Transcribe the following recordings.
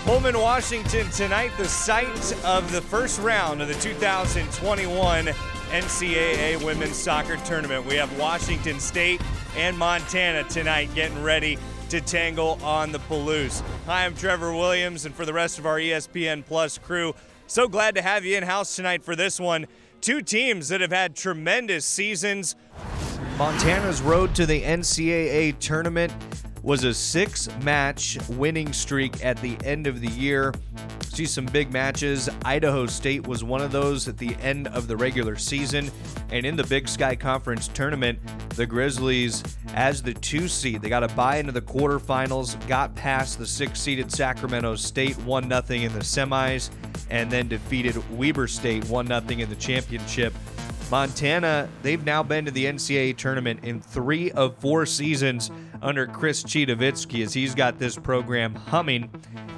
Pullman, Washington tonight, the site of the first round of the 2021 NCAA Women's Soccer Tournament. We have Washington State and Montana tonight getting ready to tangle on the Palouse. Hi, I'm Trevor Williams, and for the rest of our ESPN Plus crew, so glad to have you in-house tonight for this one. Two teams that have had tremendous seasons. Montana's road to the NCAA tournament was a 6-match winning streak at the end of the year. See some big matches. Idaho State was one of those at the end of the regular season. And in the Big Sky Conference tournament, the Grizzlies, as the 2 seed, they got a bye into the quarterfinals, got past the 6-seeded Sacramento State 1-0 in the semis, and then defeated Weber State 1-0 in the championship. Montana, they've now been to the NCAA tournament in 3 of 4 seasons under Chris Chidovitsky, as he's got this program humming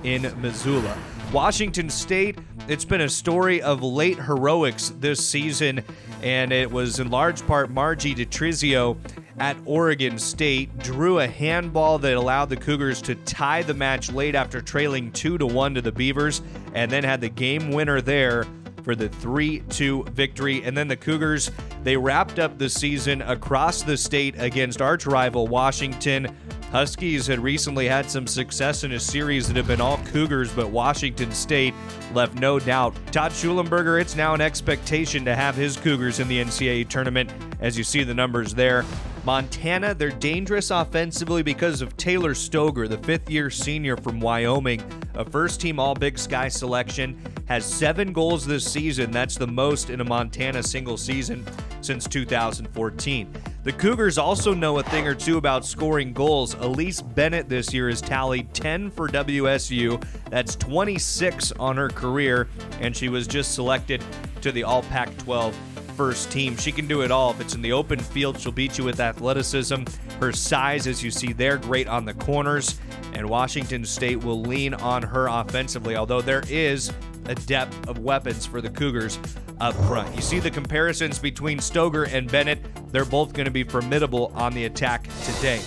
in Missoula. Washington State, it's been a story of late heroics this season, and it was in large part Margie DeTrizio at Oregon State drew a handball that allowed the Cougars to tie the match late after trailing 2-1 to the Beavers, and then had the game winner there for the 3-2 victory. And then the Cougars, they wrapped up the season across the state against arch rival Washington. Huskies had recently had some success in a series that have been all Cougars, but Washington State left no doubt. Todd Schulenberger, it's now an expectation to have his Cougars in the NCAA tournament, as you see the numbers there. Montana, they're dangerous offensively because of Taylor Stoger, the 5th-year senior from Wyoming, a first-team All-Big Sky selection, has 7 goals this season. That's the most in a Montana single season since 2014. The Cougars also know a thing or two about scoring goals. Elise Bennett this year has tallied 10 for WSU. That's 26 on her career, and she was just selected to the All Pac-12 first team. She can do it all. If it's in the open field, she'll beat you with athleticism. Her size, as you see there, great on the corners, and Washington State will lean on her offensively, although there is a depth of weapons for the Cougars up front. You see the comparisons between Stoger and Bennett. They're both going to be formidable on the attack today.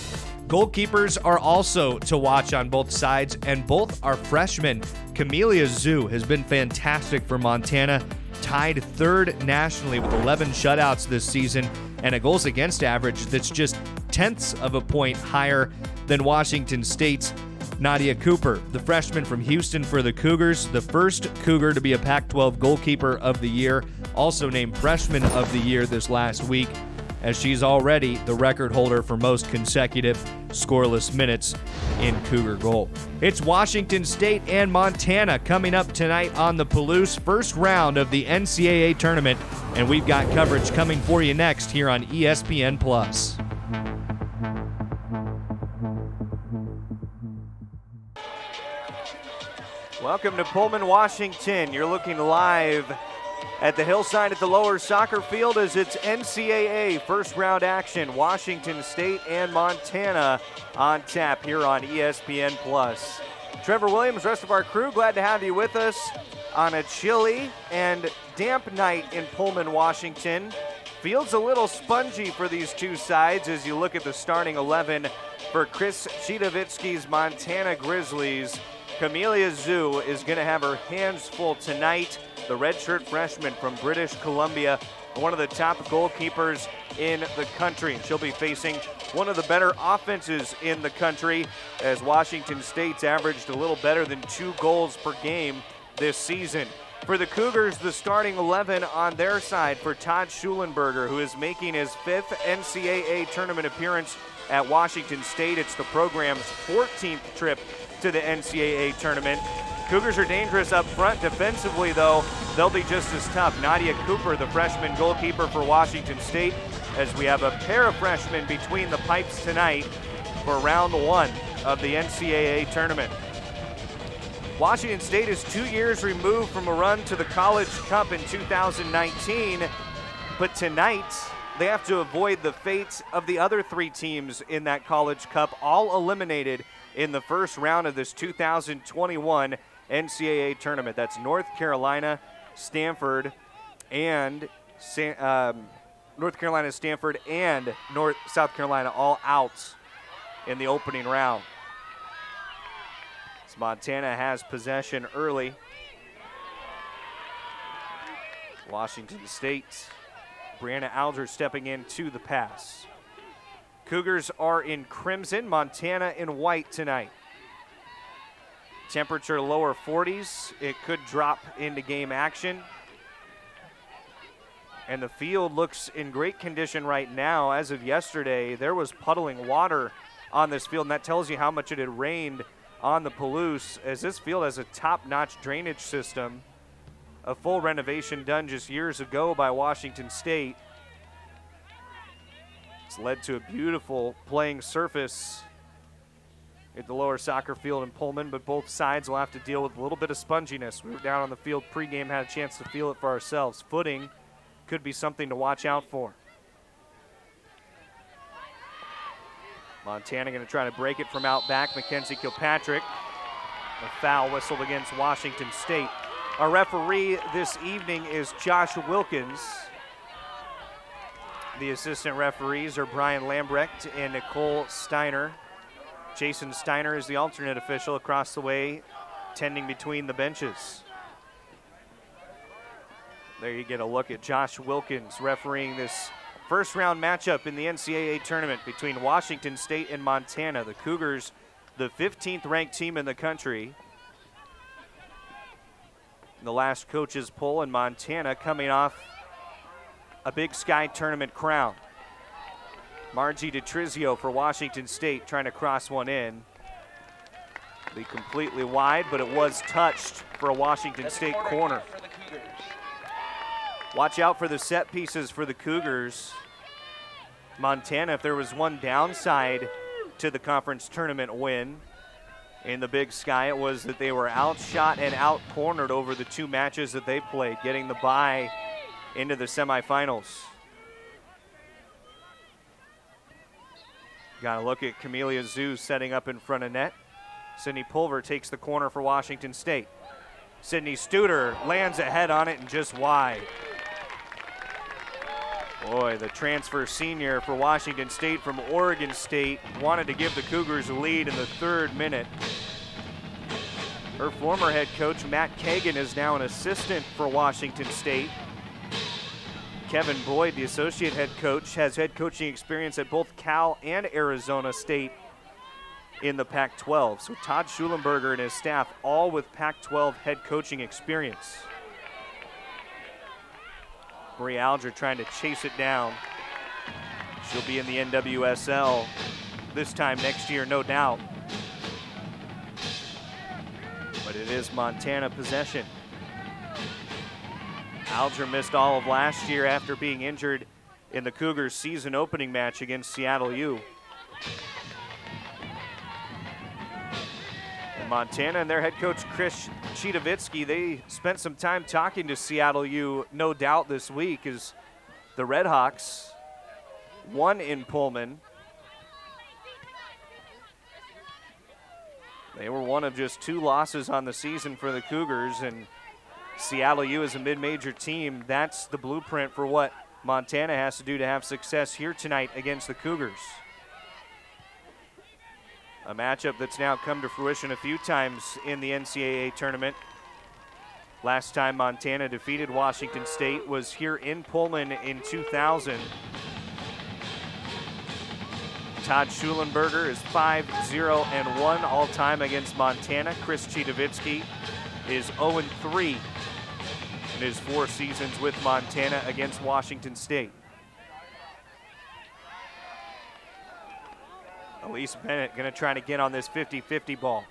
Goalkeepers are also to watch on both sides, and both are freshmen. Camelia Zhu has been fantastic for Montana, tied 3rd nationally with 11 shutouts this season and a goals against average that's just 1/10 of a point higher than Washington State's. Nadia Cooper, the freshman from Houston for the Cougars, the first Cougar to be a Pac-12 goalkeeper of the year, also named freshman of the year this last week, as she's already the record holder for most consecutive scoreless minutes in Cougar goal. It's Washington State and Montana coming up tonight on the Palouse, first round of the NCAA tournament, and we've got coverage coming for you next here on ESPN Plus. Welcome to Pullman, Washington. You're looking live at the hillside at the lower soccer field as it's NCAA first round action. Washington State and Montana on tap here on ESPN Plus. Trevor Williams, rest of our crew, glad to have you with us on a chilly and damp night in Pullman, Washington. Field's a little spongy for these two sides as you look at the starting 11 for Chris Chidovitsky's Montana Grizzlies. Camelia Zhu is going to have her hands full tonight. The redshirt freshman from British Columbia, one of the top goalkeepers in the country. She'll be facing one of the better offenses in the country, as Washington State's averaged a little better than 2 goals per game this season. For the Cougars, the starting 11 on their side for Todd Schulenberger, who is making his 5th NCAA tournament appearance at Washington State. It's the program's 14th trip to the NCAA tournament. Cougars are dangerous up front. Defensively, though, they'll be just as tough. Nadia Cooper, the freshman goalkeeper for Washington State, as we have a pair of freshmen between the pipes tonight for round 1 of the NCAA tournament. Washington State is 2 years removed from a run to the College Cup in 2019, but tonight they have to avoid the fate of the other 3 teams in that College Cup, all eliminated in the first round of this 2021 NCAA tournament. That's North Carolina, Stanford, and South Carolina all out in the opening round. Montana has possession early. Washington State, Brianna Alger stepping in to the pass. Cougars are in crimson, Montana in white tonight. Temperature lower 40s. It could drop into game action. And the field looks in great condition right now. As of yesterday, there was puddling water on this field, and that tells you how much it had rained on the Palouse, as this field has a top-notch drainage system. A full renovation done just years ago by Washington State. It's led to a beautiful playing surface at the lower soccer field in Pullman, but both sides will have to deal with a little bit of sponginess. We were down on the field pregame, had a chance to feel it for ourselves. Footing could be something to watch out for. Montana going to try to break it from out back. Mackenzie Kilpatrick. A foul whistled against Washington State. Our referee this evening is Josh Wilkins. The assistant referees are Brian Lambrecht and Nicole Steiner. Jason Steiner is the alternate official across the way, tending between the benches. There you get a look at Josh Wilkins refereeing this first round matchup in the NCAA tournament between Washington State and Montana. The Cougars, the 15th ranked team in the country. The last coaches poll in Montana coming off a Big Sky tournament crown. Margie DeTrizio for Washington State trying to cross one in. Be completely wide, but it was touched for a Washington State corner. Watch out for the set pieces for the Cougars. Montana, if there was one downside to the conference tournament win in the Big Sky, it was that they were outshot and out-cornered over the two matches that they played, getting the bye into the semifinals. Got to look at Camelia Zhu setting up in front of net. Sydney Pulver takes the corner for Washington State. Sydney Studer lands ahead on it and just wide. Boy, the transfer senior for Washington State from Oregon State wanted to give the Cougars a lead in the 3rd minute. Her former head coach, Matt Kagan, is now an assistant for Washington State. Kevin Boyd, the associate head coach, has head coaching experience at both Cal and Arizona State in the Pac-12. So Todd Schulenberger and his staff, all with Pac-12 head coaching experience. Marie Alger trying to chase it down. She'll be in the NWSL this time next year, no doubt. But it is Montana possession. Alger missed all of last year after being injured in the Cougars' season opening match against Seattle U. And Montana and their head coach Chris Chitavitsky, they spent some time talking to Seattle U, no doubt, this week, as the Redhawks won in Pullman. They were one of just 2 losses on the season for the Cougars, and Seattle U is a mid-major team. That's the blueprint for what Montana has to do to have success here tonight against the Cougars. A matchup that's now come to fruition a few times in the NCAA tournament. Last time Montana defeated Washington State was here in Pullman in 2000. Todd Schulenberger is 5-0-1 all-time against Montana. Chris Chitavitsky is 0-3 in his 4 seasons with Montana against Washington State. Elise Bennett going to try to get on this 50-50 ball.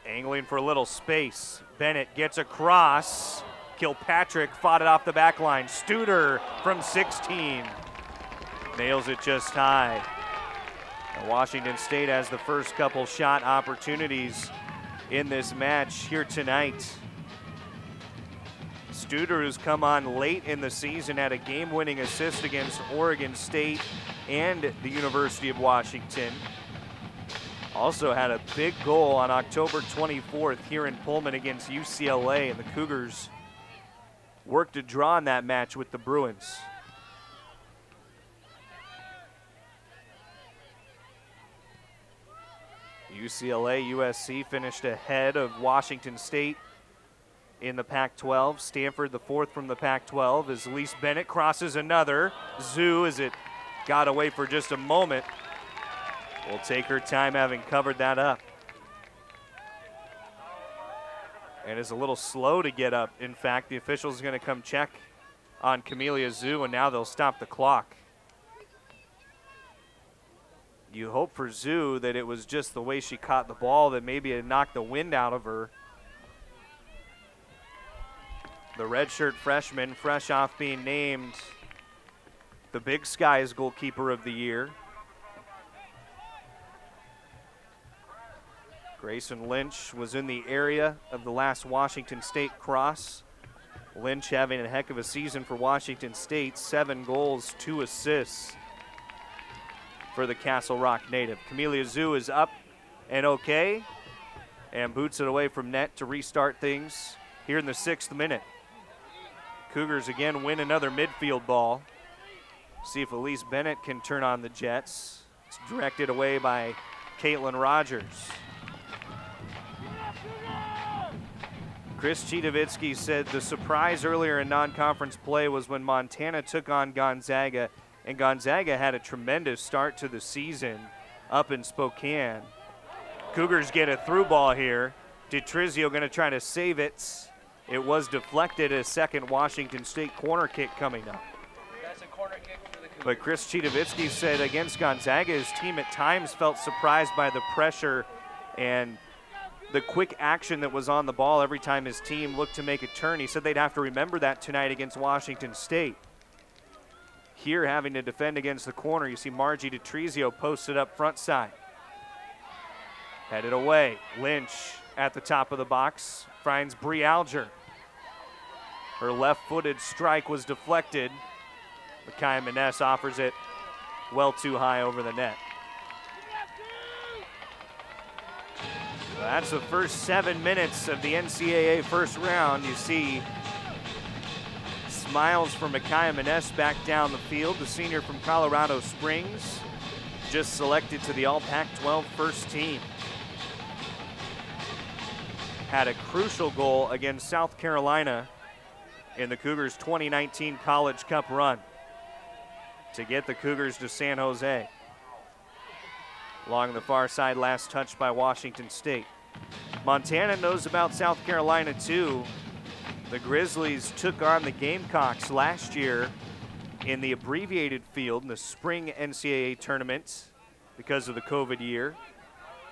Angling for a little space. Bennett gets across. Kilpatrick fought it off the back line. Studer from 16. Nails it just high. And Washington State has the first couple shot opportunities in this match here tonight. Studer, who's come on late in the season, had a game-winning assist against Oregon State and the University of Washington. Also had a big goal on October 24th here in Pullman against UCLA, and the Cougars worked to draw in that match with the Bruins. UCLA, USC finished ahead of Washington State in the Pac-12. Stanford, the fourth from the Pac-12, as Elise Bennett crosses another. Zhu, as it got away for just a moment, will take her time having covered that up. And is a little slow to get up. In fact, the officials are going to come check on Camelia Zhu, and now they'll stop the clock. You hope for Zhu that it was just the way she caught the ball that maybe it knocked the wind out of her. The redshirt freshman, fresh off being named the Big Sky's goalkeeper of the year. Grayson Lynch was in the area of the last Washington State cross. Lynch having a heck of a season for Washington State, 7 goals, 2 assists for the Castle Rock native. Camelia Zhu is up and okay, and boots it away from net to restart things here in the 6th minute. Cougars again win another midfield ball. See if Elise Bennett can turn on the Jets. It's directed away by Caitlin Rogers. Chris Chidovitsky said the surprise earlier in non-conference play was when Montana took on Gonzaga, and Gonzaga had a tremendous start to the season up in Spokane. Cougars get a through ball here. DiTrizio going to try to save it. It was deflected, a second Washington State corner kick coming up. That's a corner kick for the Cougars. But Chris Chidovitsky said against Gonzaga, his team at times felt surprised by the pressure and the quick action that was on the ball every time his team looked to make a turn. He said they'd have to remember that tonight against Washington State. Here, having to defend against the corner, you see Margie DiTrizio posted up front side. Headed away. Lynch at the top of the box finds Bree Alger. Her left-footed strike was deflected. Micaiah Maness offers it well too high over the net. That's the first 7 minutes of the NCAA first round. You see smiles from Micaiah Maness back down the field, the senior from Colorado Springs, just selected to the All-Pac-12 first team. Had a crucial goal against South Carolina in the Cougars' 2019 College Cup run to get the Cougars to San Jose. Along the far side, last touched by Washington State. Montana knows about South Carolina too. The Grizzlies took on the Gamecocks last year in the abbreviated field in the spring NCAA tournament because of the COVID year.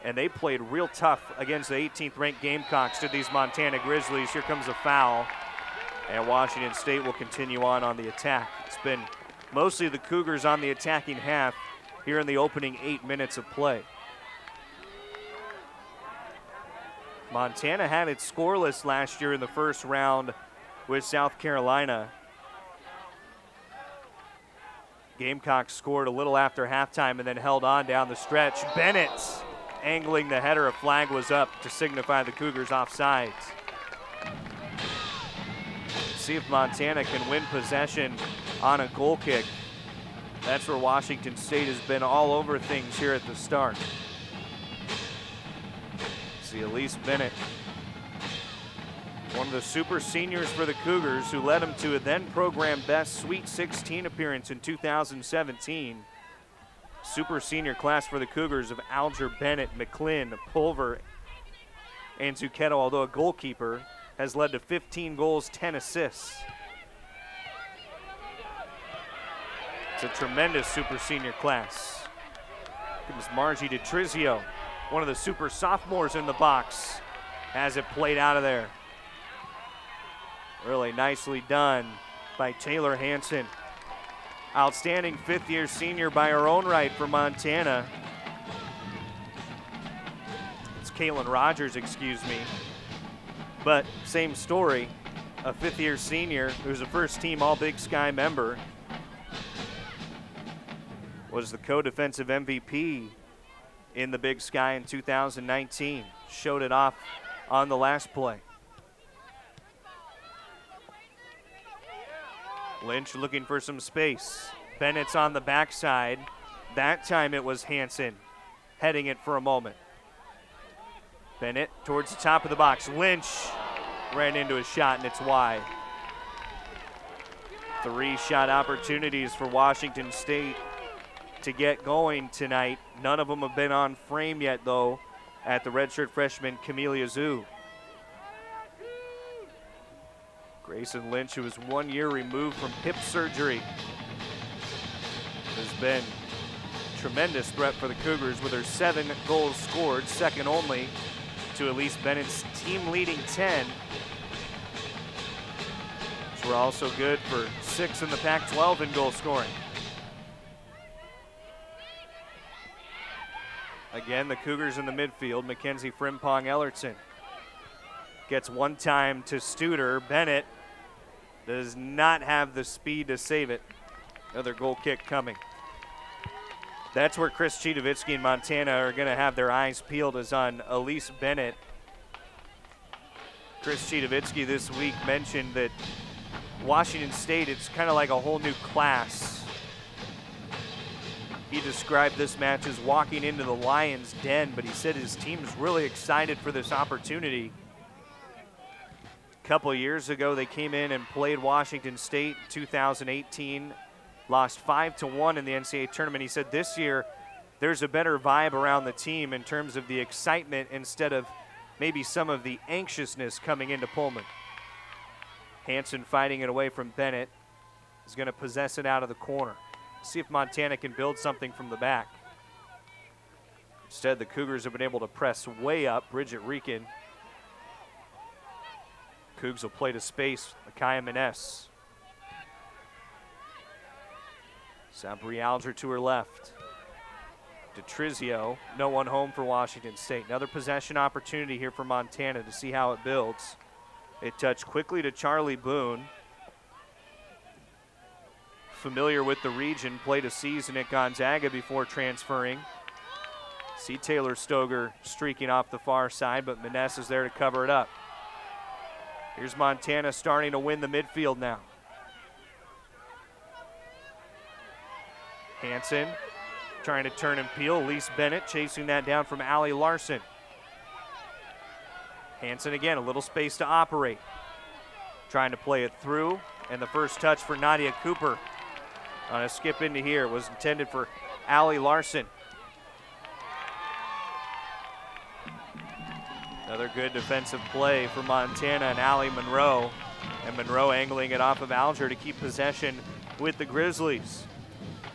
And they played real tough against the 18th ranked Gamecocks to these Montana Grizzlies. Here comes a foul, and Washington State will continue on the attack. It's been mostly the Cougars on the attacking half here in the opening 8 minutes of play. Montana had it scoreless last year in the first round with South Carolina. Gamecocks scored a little after halftime and then held on down the stretch. Bennett angling the header. A flag was up to signify the Cougars offsides. See if Montana can win possession on a goal kick. That's where Washington State has been all over things here at the start. See Elise Bennett, one of the super seniors for the Cougars, who led them to a then program best Sweet 16 appearance in 2017. Super senior class for the Cougars of Alger, Bennett, McClin, Pulver, and Zucchetto, although a goalkeeper, has led to 15 goals, 10 assists. It's a tremendous super senior class. Comes Margie DiTrizio, one of the super sophomores in the box, has it played out of there. Really nicely done by Taylor Hansen. Outstanding fifth-year senior by her own right for Montana. It's Caitlin Rogers, excuse me. But same story, a fifth-year senior who's a first-team All-Big Sky member. Was the co-defensive MVP in the Big Sky in 2019. Showed it off on the last play. Lynch looking for some space. Bennett's on the backside. That time it was Hansen heading it for a moment. Bennett towards the top of the box. Lynch ran into a shot, and it's wide. 3 shot opportunities for Washington State to get going tonight. None of them have been on frame yet, though, at the redshirt freshman Camellia Zhu. Grayson Lynch, who is 1 year removed from hip surgery, has been a tremendous threat for the Cougars with her 7 goals scored, second only to Elise Bennett's team-leading 10. We're also good for 6th in the Pac-12 in goal scoring. Again, the Cougars in the midfield. Mackenzie Frimpong-Ellertson gets one time to Studer. Bennett does not have the speed to save it. Another goal kick coming. That's where Chris Chidovitsky and Montana are going to have their eyes peeled, is on Elise Bennett. Chris Chidovitsky this week mentioned that Washington State, it's kind of like a whole new class. He described this match as walking into the lion's den, but he said his team's really excited for this opportunity. A couple years ago, they came in and played Washington State in 2018, lost 5-1 in the NCAA tournament. He said this year, there's a better vibe around the team in terms of the excitement instead of maybe some of the anxiousness coming into Pullman. Hansen fighting it away from Bennett. Is going to possess it out of the corner. See if Montana can build something from the back. Instead, the Cougars have been able to press way up. Bridget Reekin. Cougs will play to space. Akaya Maness. Sabri Alger to her left. DeTrizio, no one home for Washington State. Another possession opportunity here for Montana to see how it builds. It touched quickly to Charlie Boone. Familiar with the region, played a season at Gonzaga before transferring. See Taylor Stoger streaking off the far side, but Maness is there to cover it up. Here's Montana starting to win the midfield now. Hansen trying to turn and peel. Elise Bennett chasing that down from Allie Larson. Hansen again, a little space to operate. Trying to play it through, and the first touch for Nadia Cooper on a skip into here was intended for Allie Larson. Another good defensive play for Montana and Allie Monroe. And Monroe angling it off of Alger to keep possession with the Grizzlies.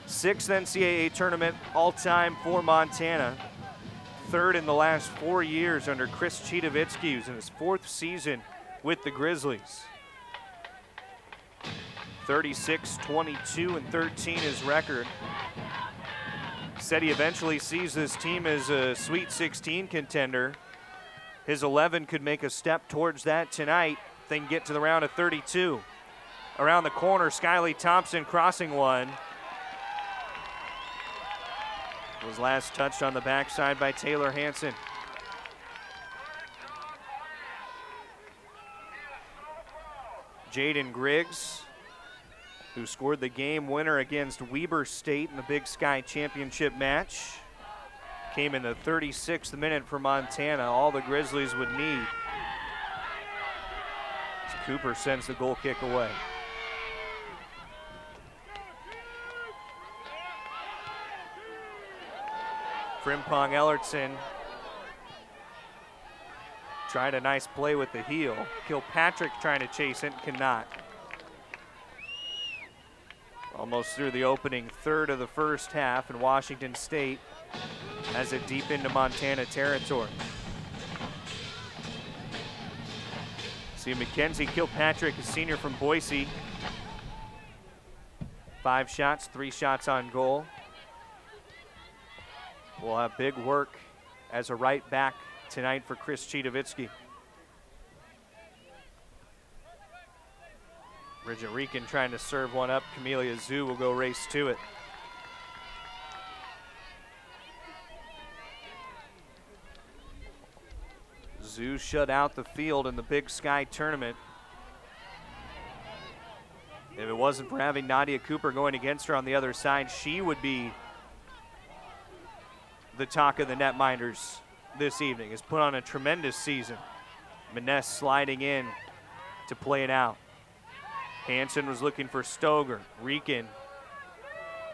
6th NCAA tournament all-time for Montana. 3rd in the last 4 years under Chris Chidovitsky, who's in his 4th season with the Grizzlies. 36, 22, and 13 his record. Said he eventually sees this team as a Sweet 16 contender. His 11 could make a step towards that tonight, then get to the round of 32. Around the corner, Skyly Thompson crossing one. Was last touched on the backside by Taylor Hansen. Jaden Griggs, who scored the game winner against Weber State in the Big Sky Championship match, came in the 36th minute for Montana, all the Grizzlies would need. As Cooper sends the goal kick away. Frimpong-Ellertson tried a nice play with the heel. Kilpatrick trying to chase it, cannot. Almost through the opening third of the first half, and Washington State has it deep into Montana territory. See Mackenzie Kilpatrick, a senior from Boise. 5 shots, 3 shots on goal. We'll have big work as a right back tonight for Chris Chidovitsky. Bridget Reekin trying to serve one up. Camellia Zhu will go race to it. Zhu shut out the field in the Big Sky tournament. If it wasn't for having Nadia Cooper going against her on the other side, she would be the talk of the netminders this evening, has put on a tremendous season. Maness sliding in to play it out. Hansen was looking for Stoger. Rieken,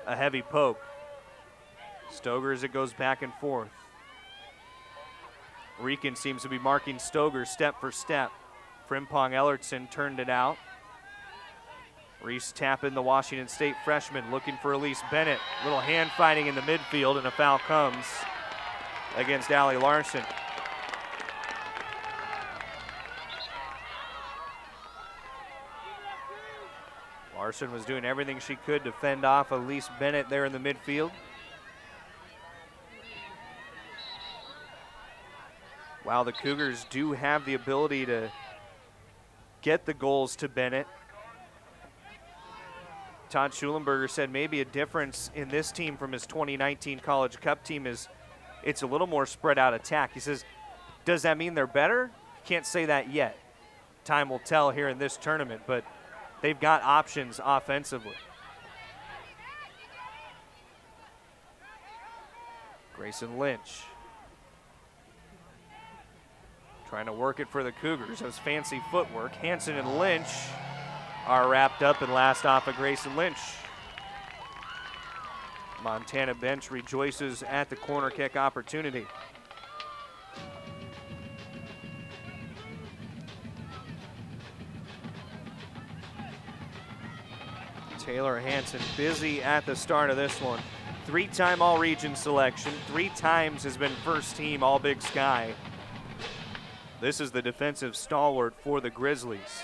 a heavy poke. Stoger as it goes back and forth. Rieken seems to be marking Stoger step for step. Frimpong Ellertson turned it out. Reese Tappan, the Washington State freshman, looking for Elise Bennett. Little hand fighting in the midfield, and a foul comes against Allie Larson. Larson was doing everything she could to fend off Elise Bennett there in the midfield. While the Cougars do have the ability to get the goals to Bennett, Todd Schulenberger said maybe a difference in this team from his 2019 College Cup team is it's a little more spread out attack. He says, does that mean they're better? Can't say that yet. Time will tell here in this tournament, but they've got options offensively. Grayson Lynch trying to work it for the Cougars. Those fancy footwork. Hansen and Lynch are wrapped up and last off of Grayson Lynch. Montana bench rejoices at the corner kick opportunity. Taylor Hansen busy at the start of this one. 3-time All-Region selection, 3 times has been first team All-Big Sky. This is the defensive stalwart for the Grizzlies.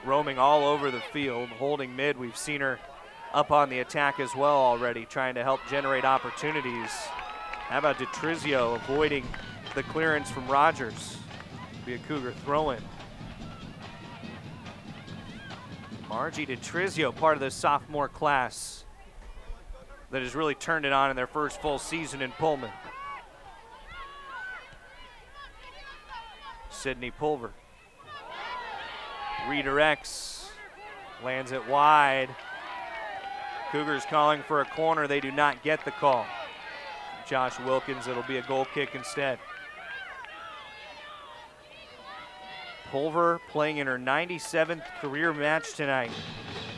Roaming all over the field, holding mid. We've seen her up on the attack as well already, trying to help generate opportunities. How about DeTrizio avoiding the clearance from Rogers? Be a Cougar throw-in. Margie DeTrizio, part of the sophomore class that has really turned it on in their first full season in Pullman. Sydney Pulver redirects, lands it wide. Cougars calling for a corner. They do not get the call. Josh Wilkins, it'll be a goal kick instead. Pulver playing in her 97th career match tonight.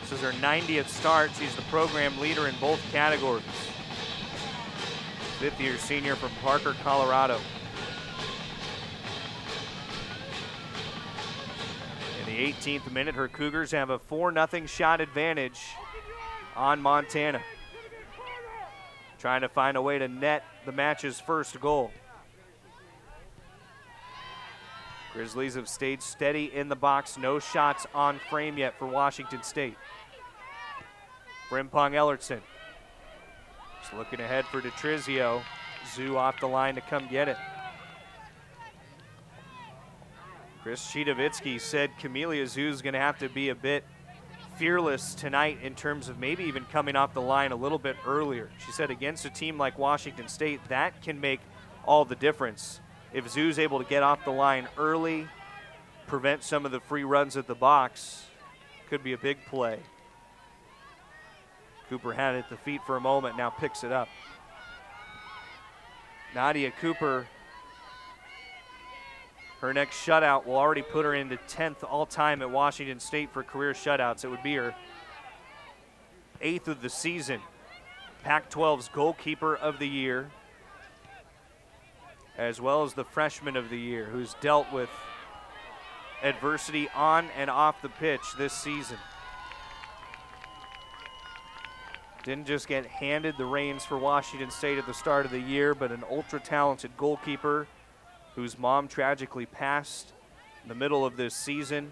This is her 90th start. She's the program leader in both categories. 5th-year senior from Parker, Colorado. In the 18th minute, her Cougars have a 4-0 shot advantage on Montana. Trying to find a way to net the match's first goal. Grizzlies have stayed steady in the box. No shots on frame yet for Washington State. Frimpong Ellertson. Just looking ahead for DeTrizio. Zoo off the line to come get it. Chris Chidovitsky said Camelia Zoo's going to have to be a bit fearless tonight in terms of maybe even coming off the line a little bit earlier. She said against a team like Washington State, that can make all the difference. If Zoo's able to get off the line early, prevent some of the free runs at the box, could be a big play. Cooper had it at the feet for a moment, now picks it up. Nadia Cooper, her next shutout will already put her into 10th all-time at Washington State for career shutouts. It would be her 8th of the season. Pac-12's goalkeeper of the year, as well as the freshman of the year, who's dealt with adversity on and off the pitch this season. Didn't just get handed the reins for Washington State at the start of the year, but an ultra-talented goalkeeper whose mom tragically passed in the middle of this season.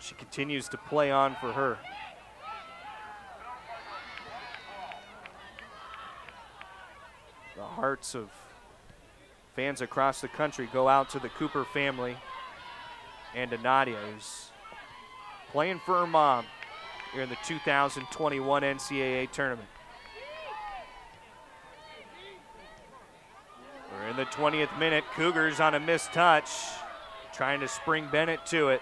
She continues to play on for her. The hearts of fans across the country go out to the Cooper family and to Nadia, who's playing for her mom here in the 2021 NCAA tournament. We're in the 20th minute. Cougars on a missed touch, trying to spring Bennett to it.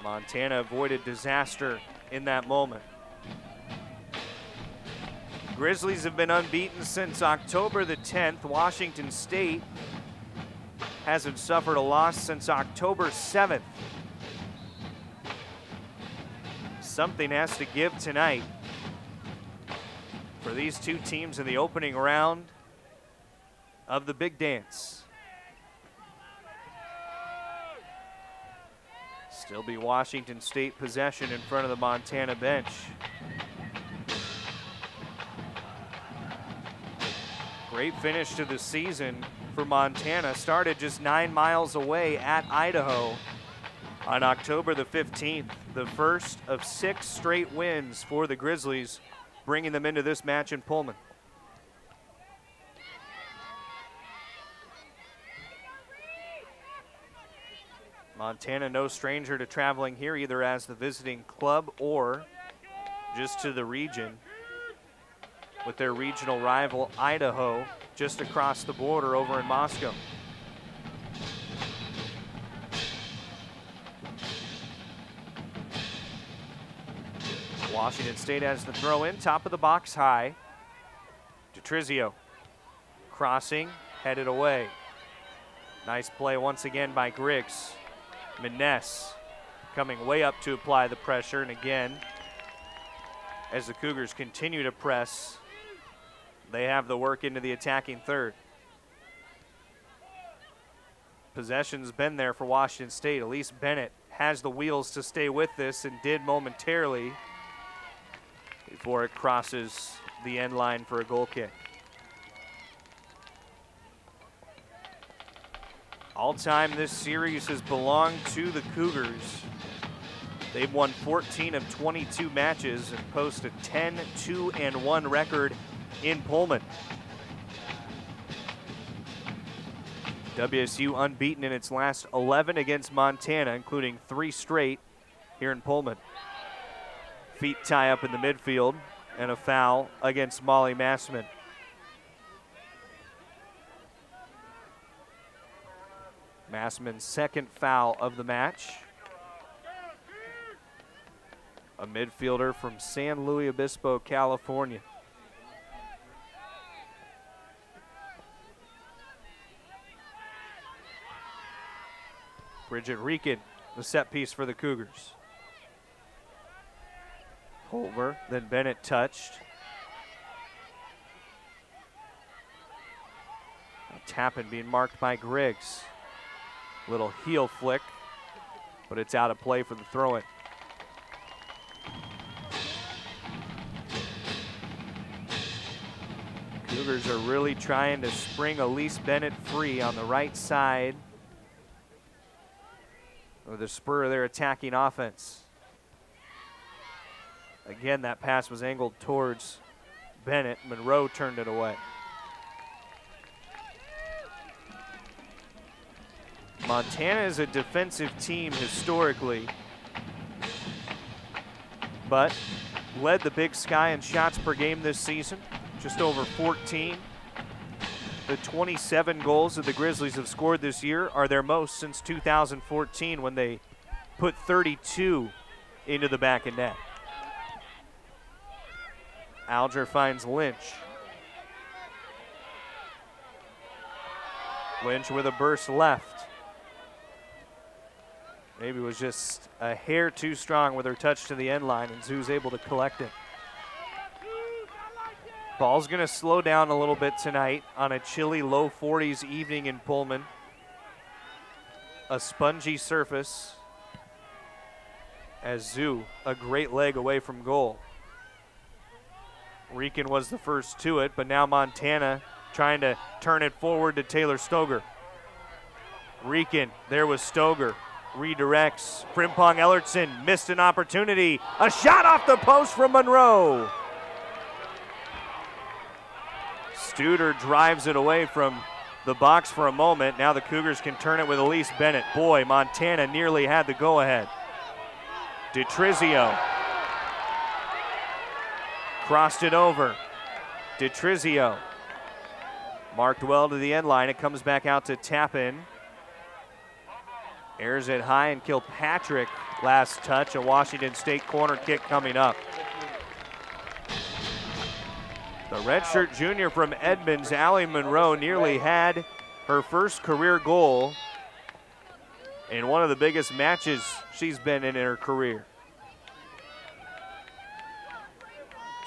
Montana avoided disaster in that moment. Grizzlies have been unbeaten since October the 10th. Washington State hasn't suffered a loss since October 7th. Something has to give tonight for these two teams in the opening round of the Big Dance. Still be Washington State possession in front of the Montana bench. Great finish to the season for Montana. Started just 9 miles away at Idaho on October the 15th. The first of 6 straight wins for the Grizzlies, bringing them into this match in Pullman. Montana no stranger to traveling here, either as the visiting club or just to the region, with their regional rival Idaho just across the border over in Moscow. Washington State has the throw in, top of the box high. DeTrizio crossing, headed away. Nice play once again by Griggs. Miness coming way up to apply the pressure, and again, as the Cougars continue to press, they have the work into the attacking third. Possession's been there for Washington State. Elise Bennett has the wheels to stay with this and did momentarily before it crosses the end line for a goal kick. All time this series has belonged to the Cougars. They've won 14 of 22 matches and post a 10-2-1 record in Pullman. WSU unbeaten in its last 11 against Montana, including 3 straight here in Pullman. Feet tie up in the midfield and a foul against Molly Massman. Massman's second foul of the match. A midfielder from San Luis Obispo, California. Bridget Rieken, the set piece for the Cougars. Pulver, then Bennett touched. Tappan being marked by Griggs. Little heel flick, but it's out of play for the throw-in. Cougars are really trying to spring Elise Bennett free on the right side with the spur of their attacking offense. Again, that pass was angled towards Bennett. Monroe turned it away. Montana is a defensive team historically, but led the Big Sky in shots per game this season, just over 14. The 27 goals that the Grizzlies have scored this year are their most since 2014, when they put 32 into the back of net. Alger finds Lynch. Lynch with a burst left. Maybe was just a hair too strong with her touch to the end line, and Zoo's able to collect it. Ball's going to slow down a little bit tonight on a chilly low 40s evening in Pullman. A spongy surface as Zoo, a great leg away from goal. Rieken was the first to it, but now Montana trying to turn it forward to Taylor Stoger. Rieken, there was Stoger. Redirects. Frimpong Ellertson missed an opportunity. A shot off the post from Monroe. Studer drives it away from the box for a moment. Now the Cougars can turn it with Elise Bennett. Boy, Montana nearly had the go-ahead. DeTrizio crossed it over. DeTrizio marked well to the end line. It comes back out to Tappan. Airs it high, and Kilpatrick last touch. A Washington State corner kick coming up. The redshirt junior from Edmonds, Allie Monroe, nearly had her first career goal in one of the biggest matches she's been in her career.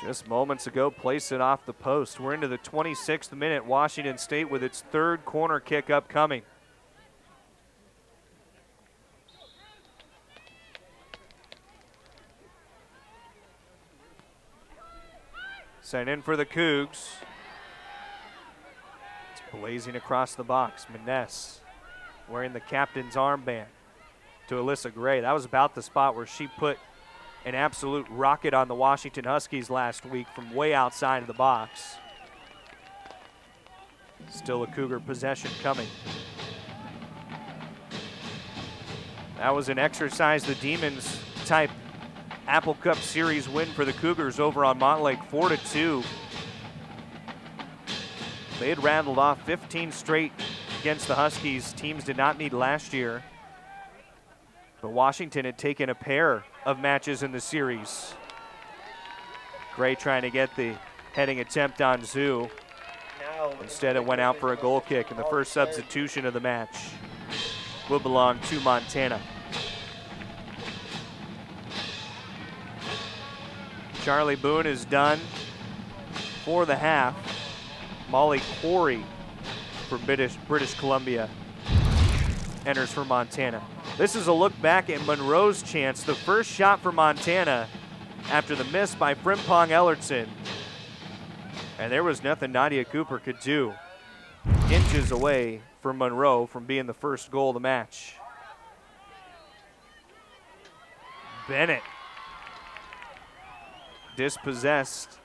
Just moments ago, placed it off the post. We're into the 26th minute. Washington State with its third corner kick upcoming. Sent in for the Cougs. It's blazing across the box. Maness wearing the captain's armband to Alyssa Gray. That was about the spot where she put an absolute rocket on the Washington Huskies last week from way outside of the box. Still a Cougar possession coming. That was an exercise the Demons type Apple Cup Series win for the Cougars over on Montlake, 4-2. They had rattled off 15 straight against the Huskies. Teams did not meet last year. But Washington had taken a pair of matches in the series. Gray trying to get the heading attempt on Zoo. Instead it went out for a goal kick, and the first substitution of the match will belong to Montana. Charlie Boone is done for the half. Molly Corey from British Columbia enters for Montana. This is a look back at Monroe's chance. The first shot for Montana after the miss by Frimpong Ellertson. And there was nothing Nadia Cooper could do. Inches away from Monroe from being the first goal of the match. Bennett dispossessed.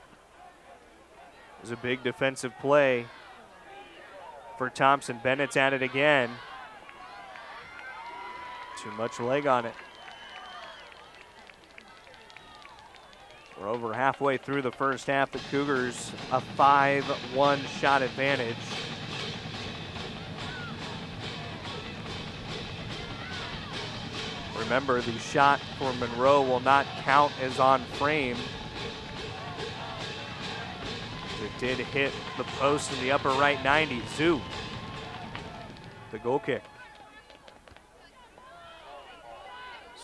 It was a big defensive play for Thompson. Bennett's at it again. Too much leg on it. We're over halfway through the first half. The Cougars a 5-1 shot advantage. Remember, the shot for Monroe will not count as on frame. It did hit the post in the upper right 90. Zoo, the goal kick.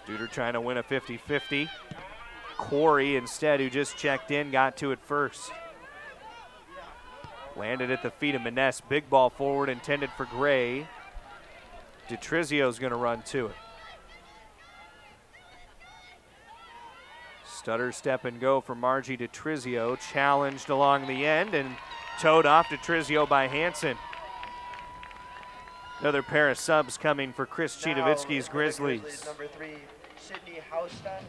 Studer trying to win a 50-50. Corey instead, who just checked in, got to it first. Landed at the feet of Maness. Big ball forward intended for Gray. DeTrizio's gonna run to it. Stutter step and go for Margie DeTrizio. Challenged along the end and towed off DeTrizio by Hansen. Another pair of subs coming for Chris Chidovitsky's Grizzlies. Number 3, Sydney Haustein.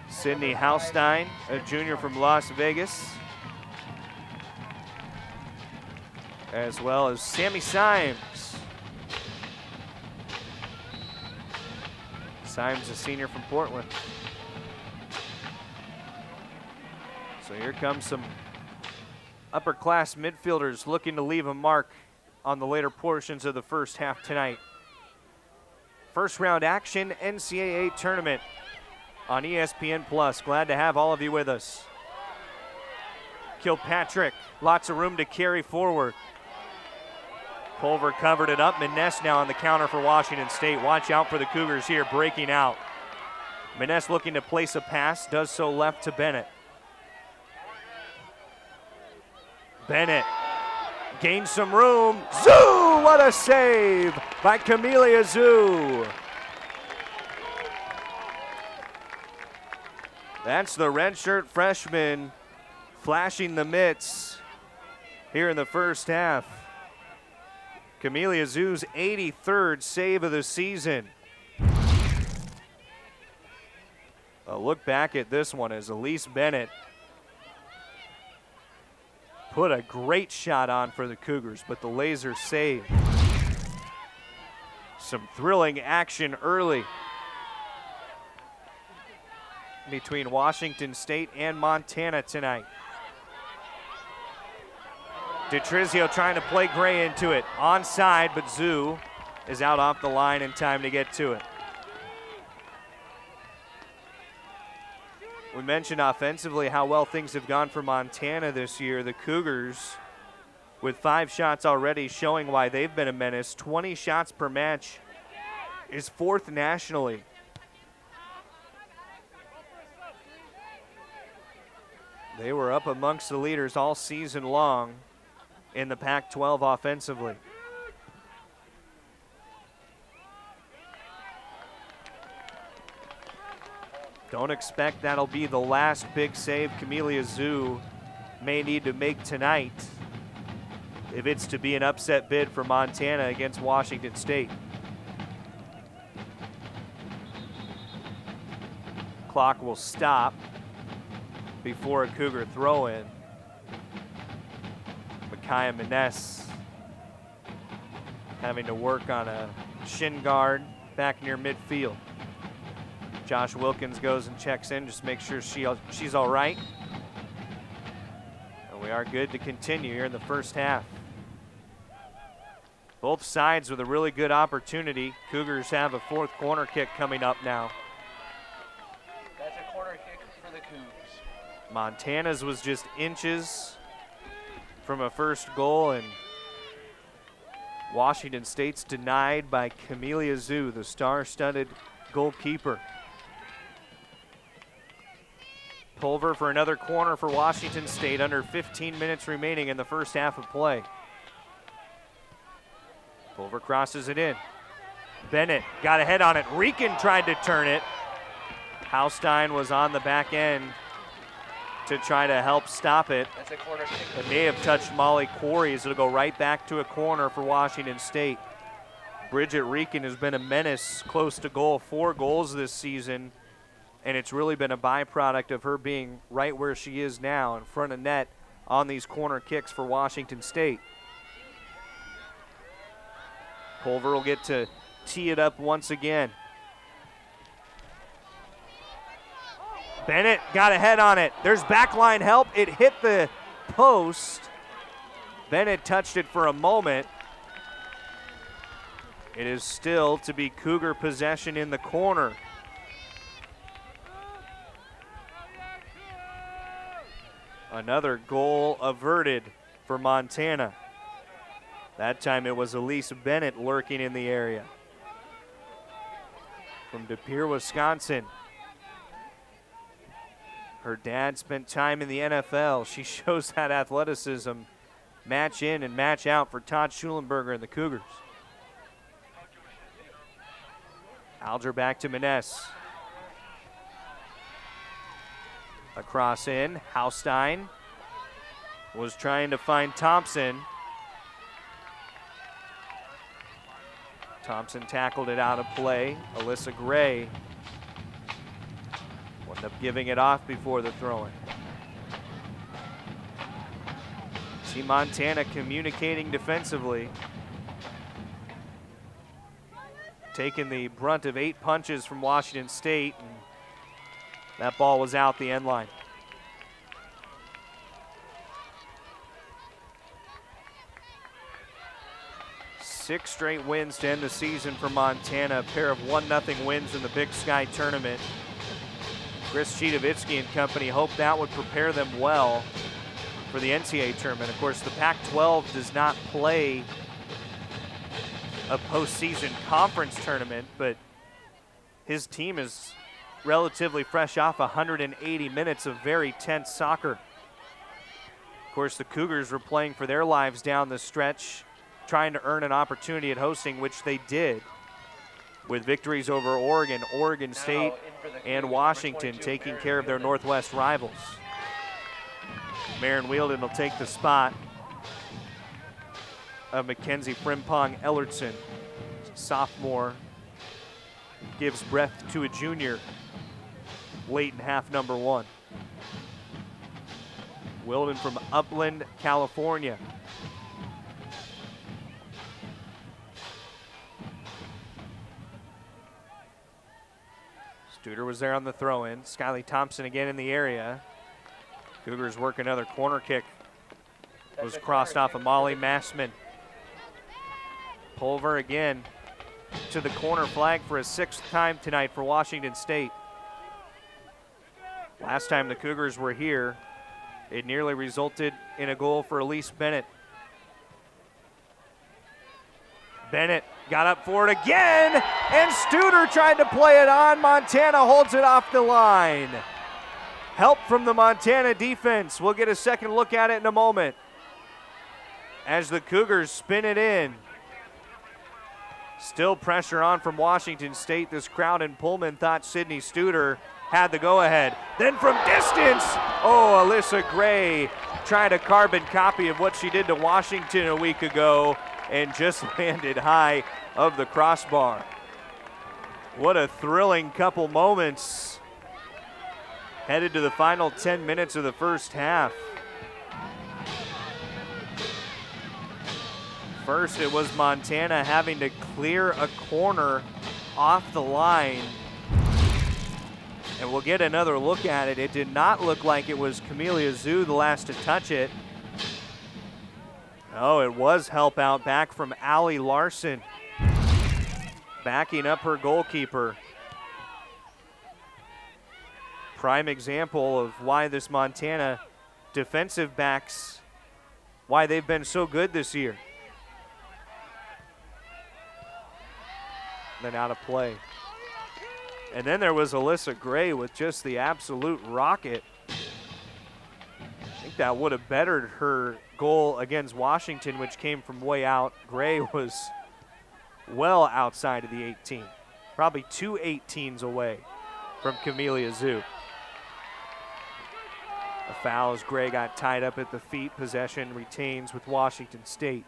Sydney Haustein, a junior from Las Vegas. As well as Sammy Symes. Symes, a senior from Portland. So here comes some upper-class midfielders looking to leave a mark on the later portions of the first half tonight. First round action, NCAA tournament on ESPN+. Glad to have all of you with us. Kilpatrick, lots of room to carry forward. Pulver covered it up. Maness now on the counter for Washington State. Watch out for the Cougars here breaking out. Maness looking to place a pass, does so left to Bennett. Bennett gains some room. Zoo, what a save by Camelia Zoo. That's the redshirt freshman flashing the mitts here in the first half. Camelia Zoo's 83rd save of the season. A look back at this one as Elise Bennett put a great shot on for the Cougars, but the laser save. Some thrilling action early between Washington State and Montana tonight. DeTrizio trying to play Gray into it. Onside, but Zoo is out off the line in time to get to it. We mentioned offensively how well things have gone for Montana this year. The Cougars, with 5 shots already, showing why they've been a menace. 20 shots per match is 4th nationally. They were up amongst the leaders all season long in the Pac-12 offensively. Don't expect that'll be the last big save Camelia Zhu may need to make tonight if it's to be an upset bid for Montana against Washington State. Clock will stop before a Cougar throw-in. Micaiah Maness having to work on a shin guard back near midfield. Josh Wilkins goes and checks in, just make sure she's all right. And we are good to continue here in the first half. Both sides with a really good opportunity. Cougars have a 4th corner kick coming up now. That's a corner kick for the Cougs. Montana's was just inches from a first goal, and Washington State's denied by Camelia Zhu, the star-studded goalkeeper. Pulver for another corner for Washington State, under 15 minutes remaining in the first half of play. Pulver crosses it in. Bennett got a head on it. Rieken tried to turn it. Haustein was on the back end to try to help stop it. That's a corner kick. It may have touched Molly Quarry, as it'll go right back to a corner for Washington State. Bridget Rieken has been a menace close to goal, 4 goals this season, and it's really been a byproduct of her being right where she is now, in front of net on these corner kicks for Washington State. Pulver will get to tee it up once again. Bennett got a head on it. There's backline help. It hit the post. Bennett touched it for a moment. It is still to be Cougar possession in the corner. Another goal averted for Montana. That time it was Elise Bennett lurking in the area. From De Pere, Wisconsin. Her dad spent time in the NFL. She shows that athleticism match in and match out for Todd Schulenberger and the Cougars. Alger back to Maness. A cross in. Haustein was trying to find Thompson. Thompson tackled it out of play. Alyssa Gray wound up giving it off before the throw-in. See Montana communicating defensively. Taking the brunt of 8 punches from Washington State, and that ball was out the end line. Six straight wins to end the season for Montana, a pair of 1-0 wins in the Big Sky tournament. Chris Chidovitsky and company hoped that would prepare them well for the NCAA tournament. Of course, the Pac-12 does not play a postseason conference tournament, but his team is relatively fresh off 180 minutes of very tense soccer. Of course, the Cougars were playing for their lives down the stretch, trying to earn an opportunity at hosting, which they did, with victories over Oregon, Oregon State, and Washington, taking care of their Northwest rivals. Maren Wheeldon will take the spot of Mackenzie Frimpong Ellertson. Sophomore gives breath to a junior late in half number 1. Wheeldon from Upland, California. Studer was there on the throw-in. Skyly Thompson again in the area. Cougars work another corner kick. Was crossed off of Molly Massman. Pulver again to the corner flag for a 6th time tonight for Washington State. Last time the Cougars were here, it nearly resulted in a goal for Elise Bennett. Bennett got up for it again, and Studer tried to play it on. Montana holds it off the line. Help from the Montana defense. We'll get a second look at it in a moment as the Cougars spin it in. Still pressure on from Washington State. This crowd in Pullman thought Sydney Studer had the go-ahead. Then from distance, Alyssa Gray tried a carbon copy of what she did to Washington a week ago and just landed high of the crossbar. What a thrilling couple moments. Headed to the final 10 minutes of the first half. First, it was Montana having to clear a corner off the line. And we'll get another look at it. It did not look like it was Camelia Zhu the last to touch it. Oh, it was help out back from Allie Larson, backing up her goalkeeper. Prime example of why this Montana defensive backs, why they've been so good this year. Then out of play. And then there was Alyssa Gray with just the absolute rocket. I think that would have bettered her goal against Washington, which came from way out. Gray was well outside of the 18. Probably 2 18s away from Camelia Zhu. A foul as Gray got tied up at the feet. Possession retains with Washington State.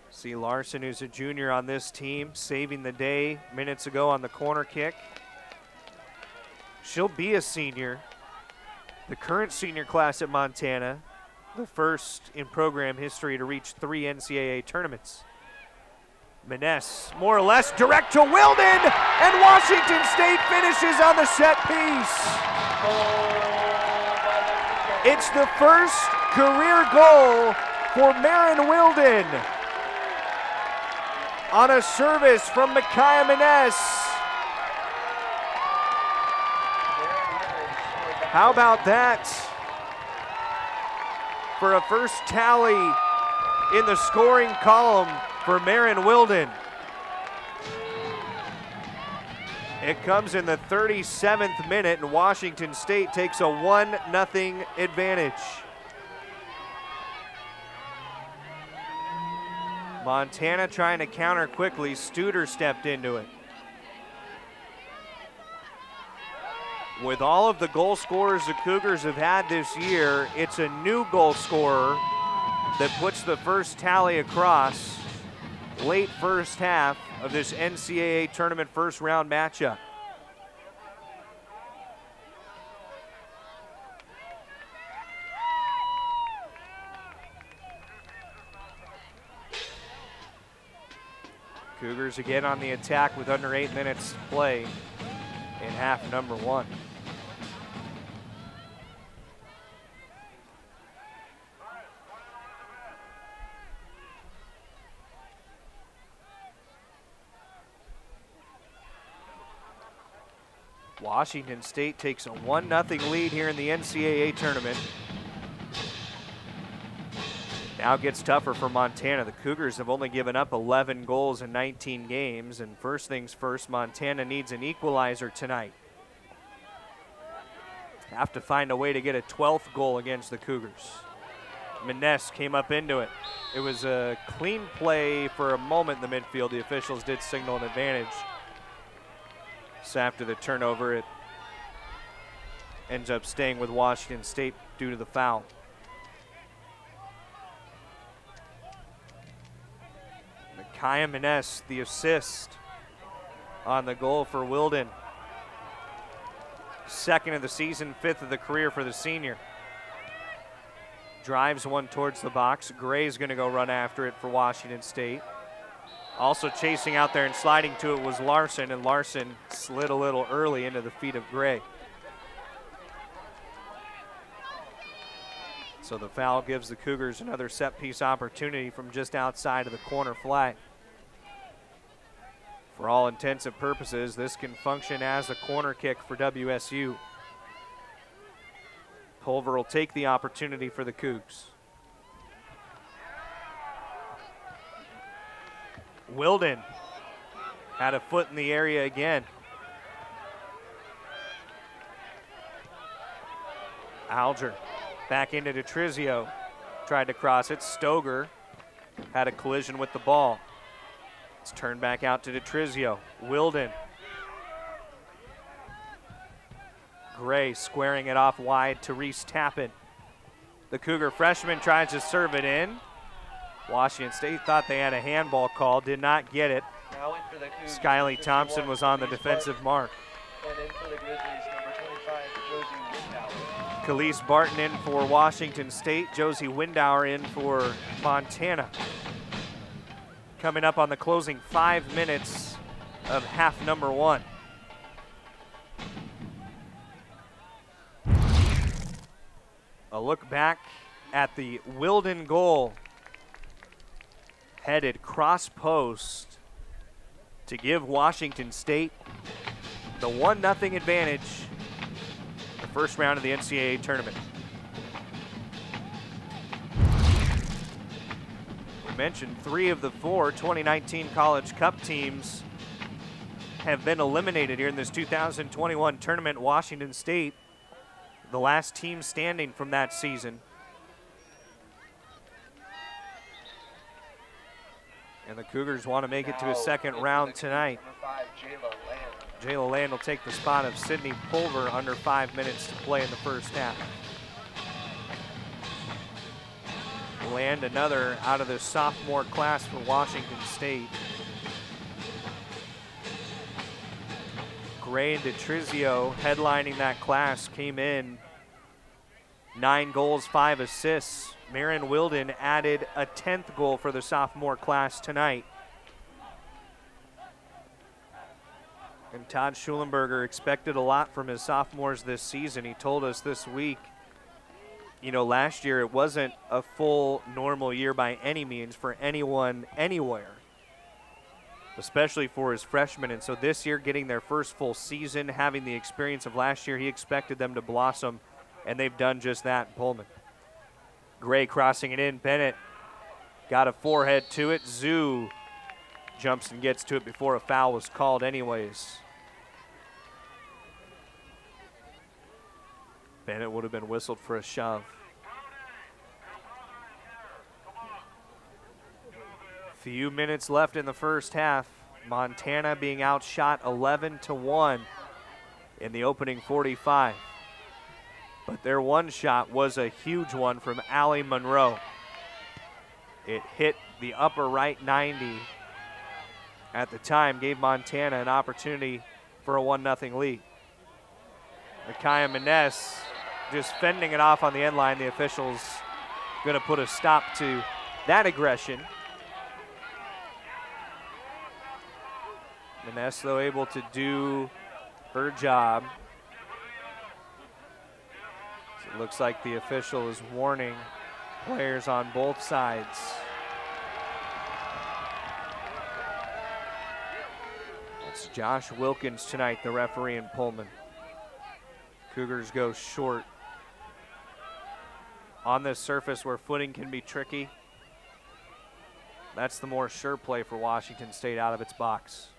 See Larson, who's a junior on this team, saving the day minutes ago on the corner kick. She'll be a senior. The current senior class at Montana, the first in program history to reach 3 NCAA tournaments. Maness, more or less direct to Wilden, and Washington State finishes on the set piece. It's the first career goal for Marin Wilden on a service from Micaiah Maness. How about that for a first tally in the scoring column for Marin Wilden? It comes in the 37th minute, and Washington State takes a 1-0 advantage. Montana trying to counter quickly. Studer stepped into it. With all of the goal scorers the Cougars have had this year, it's a new goal scorer that puts the first tally across late first half of this NCAA tournament first round matchup. Cougars again on the attack with under 8 minutes to play in half number 1. Washington State takes a 1-0 lead here in the NCAA tournament. Now gets tougher for Montana. The Cougars have only given up 11 goals in 19 games, and first things first, Montana needs an equalizer tonight. Have to find a way to get a 12th goal against the Cougars. Maness came up into it. It was a clean play for a moment in the midfield. The officials did signal an advantage. So after the turnover, it ends up staying with Washington State due to the foul. Micaiah Maness, the assist on the goal for Wilden. 2nd of the season, 5th of the career for the senior. Drives one towards the box. Gray's gonna go run after it for Washington State. Also chasing out there and sliding to it was Larson, and Larson slid a little early into the feet of Gray. So the foul gives the Cougars another set piece opportunity from just outside of the corner flag. For all intents and purposes, this can function as a corner kick for WSU. Pulver will take the opportunity for the Cougs. Wilden had a foot in the area again. Alger back into DeTrizio. Tried to cross it. Stoger had a collision with the ball. It's turned back out to DeTrizio. Wilden. Gray squaring it off wide to Reese Tappan. The Cougar freshman tries to serve it in. Washington State thought they had a handball call, did not get it. Now in for the Cougs, Skyley Thompson 51, was on the Khalees defensive mark. Barton. And in for the Grizzlies, number 25, Josie Windauer. Khalees Barton in for Washington State. Josie Windauer in for Montana. Coming up on the closing 5 minutes of half number 1. A look back at the Wilden goal. Headed cross post to give Washington State the 1-0 advantage in the first round of the NCAA tournament. We mentioned 3 of the 4 2019 College Cup teams have been eliminated here in this 2021 tournament. Washington State, the last team standing from that season. And the Cougars want to make it to a second round tonight. Number 5, Jayla Land will take the spot of Sydney Pulver under 5 minutes to play in the first half. Land, another out of the sophomore class for Washington State. Gray and DeTrizio headlining that class came in 9 goals, 5 assists. Marin Wilden added a 10th goal for the sophomore class tonight. And Todd Schulenberger expected a lot from his sophomores this season. He told us this week, you know, last year it wasn't a full normal year by any means for anyone anywhere, especially for his freshmen. And so this year, getting their first full season, having the experience of last year, he expected them to blossom, and they've done just that in Pullman. Gray crossing it in. Bennett got a forehead to it. Zoo jumps and gets to it before a foul was called anyways. Bennett would have been whistled for a shove. Few minutes left in the first half. Montana being outshot 11-1 in the opening 45. But their one shot was a huge one from Allie Monroe. It hit the upper right 90 at the time, gave Montana an opportunity for a 1-0 lead. Micaiah Maness just fending it off on the end line. The officials going to put a stop to that aggression. Maness, though, able to do her job. It looks like the official is warning players on both sides. It's Josh Wilkins tonight, the referee in Pullman. Cougars go short. On this surface where footing can be tricky, that's the more sure play for Washington State out of its box.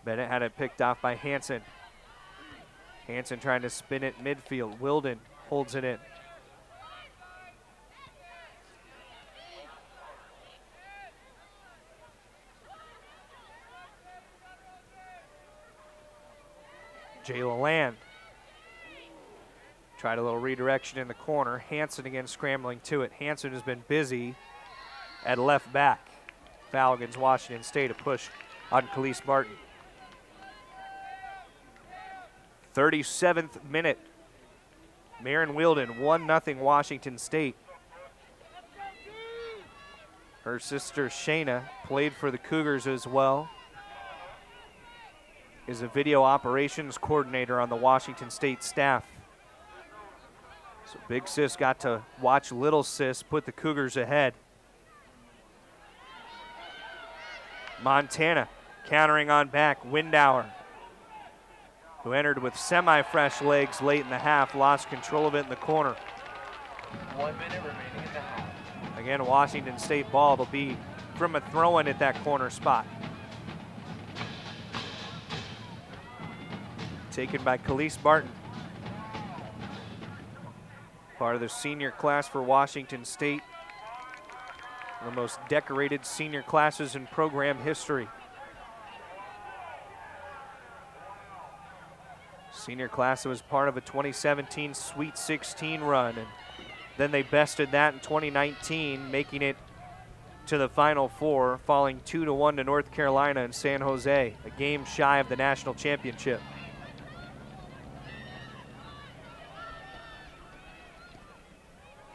Bennett had it picked off by Hansen. Hansen trying to spin it midfield. Wilden holds it in. Jayla Land tried a little redirection in the corner. Hansen again scrambling to it. Hansen has been busy at left back. Foul against Washington State, a push on Khalees Barton. 37th minute. Marin Wilden, 1-0 Washington State. Her sister Shayna played for the Cougars as well. Is a video operations coordinator on the Washington State staff. So Big Sis got to watch Little Sis put the Cougars ahead. Montana countering on back. Windauer, who entered with semi-fresh legs late in the half, lost control of it in the corner. 1 minute remaining in the half. Again, Washington State ball. It'll be from a throw-in at that corner spot. Taken by Khalees Barton. Part of the senior class for Washington State. One of the most decorated senior classes in program history. Senior class that was part of a 2017 Sweet 16 run, and then they bested that in 2019, making it to the Final Four, falling 2-1 to North Carolina in San Jose, a game shy of the national championship.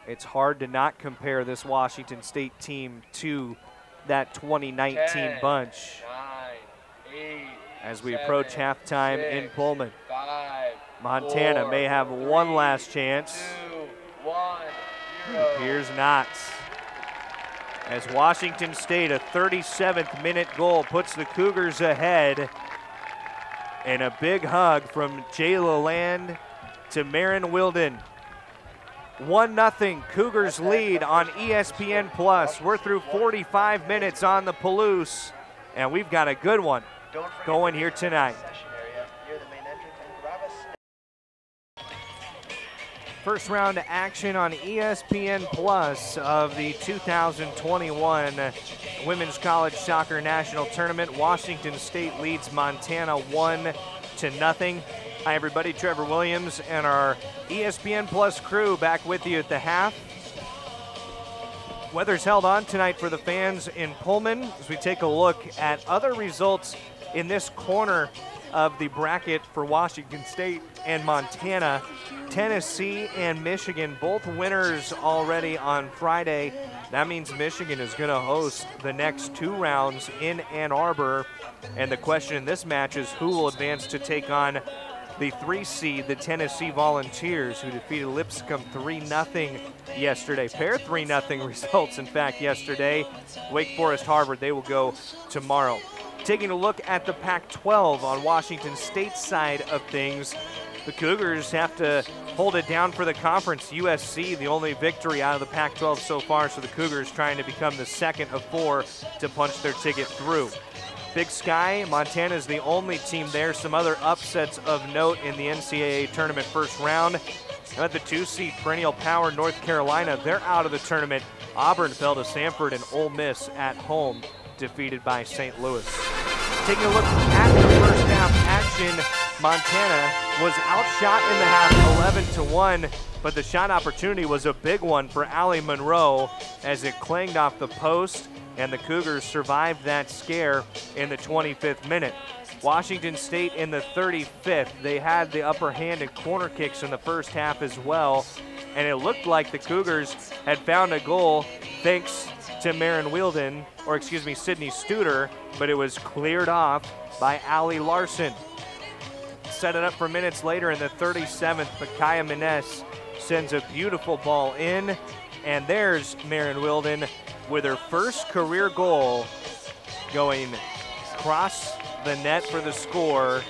It's hard to not compare this Washington State team to that 2019 10, bunch 9, 8, as we 7, approach halftime 6, in Pullman. 5, Montana 4, may have 3, one last chance. 2, 1, 0. Appears not. As Washington State, a 37th minute goal puts the Cougars ahead. And a big hug from Jayla Land to Marin Wilden. 1-0 Cougars lead on ESPN Plus. We're through 45 minutes on the Palouse, and we've got a good one going here tonight. First round action on ESPN Plus of the 2021 Women's College Soccer National Tournament. Washington State leads Montana 1-0. Hi everybody, Trevor Williams and our ESPN Plus crew back with you at the half. Weather's held on tonight for the fans in Pullman as we take a look at other results in this corner of the bracket for Washington State and Montana. Tennessee and Michigan, both winners already on Friday. That means Michigan is going to host the next 2 rounds in Ann Arbor. And the question in this match is who will advance to take on the 3 seed, the Tennessee Volunteers, who defeated Lipscomb 3-0 yesterday. Pair 3-0 results, in fact, yesterday. Wake Forest Harvard, they will go tomorrow. Taking a look at the Pac-12 on Washington State's side of things, the Cougars have to hold it down for the conference. USC, the only victory out of the Pac-12 so far, so the Cougars trying to become the second of 4 to punch their ticket through. Big Sky, Montana is the only team there. Some other upsets of note in the NCAA tournament first round. At the 2 seed, perennial power North Carolina, they're out of the tournament. Auburn fell to Samford, and Ole Miss at home defeated by St. Louis. Taking a look at the first half action, Montana was outshot in the half 11-1, but the shot opportunity was a big one for Allie Monroe as it clanged off the post, and the Cougars survived that scare in the 25th minute. Washington State in the 35th, they had the upper hand in corner kicks in the first half as well, and it looked like the Cougars had found a goal thanks to Marin Wilden, or excuse me, Sydney Studer, but it was cleared off by Allie Larson. Set it up for minutes later in the 37th, Micaiah Mines sends a beautiful ball in, and there's Marin Wilden with her first career goal, going across the net for the score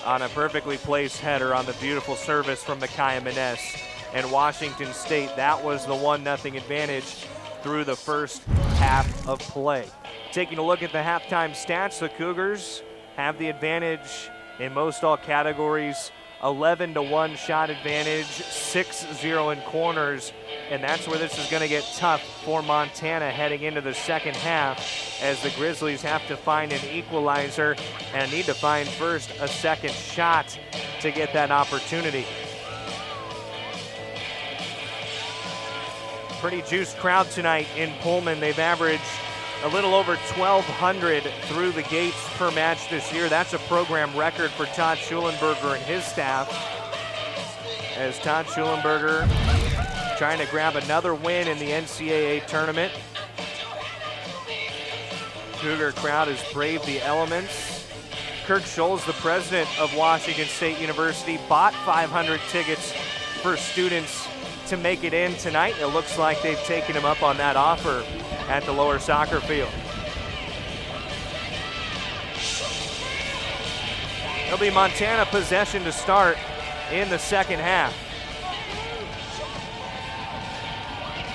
on a perfectly placed header on the beautiful service from Micaiah Mines. And Washington State, that was the 1-0 advantage through the first half of play. Taking a look at the halftime stats, the Cougars have the advantage in most all categories. 11-1 shot advantage, 6-0 in corners, and that's where this is going to get tough for Montana heading into the second half, as the Grizzlies have to find an equalizer and need to find first a second shot to get that opportunity. Pretty juiced crowd tonight in Pullman. They've averaged a little over 1,200 through the gates per match this year. That's a program record for Todd Schulenberger and his staff, as Todd Schulenberger trying to grab another win in the NCAA tournament. Cougar crowd has braved the elements. Kirk Scholes, the president of Washington State University, bought 500 tickets for students to make it in tonight. It looks like they've taken him up on that offer at the lower soccer field. It'll be Montana possession to start in the second half.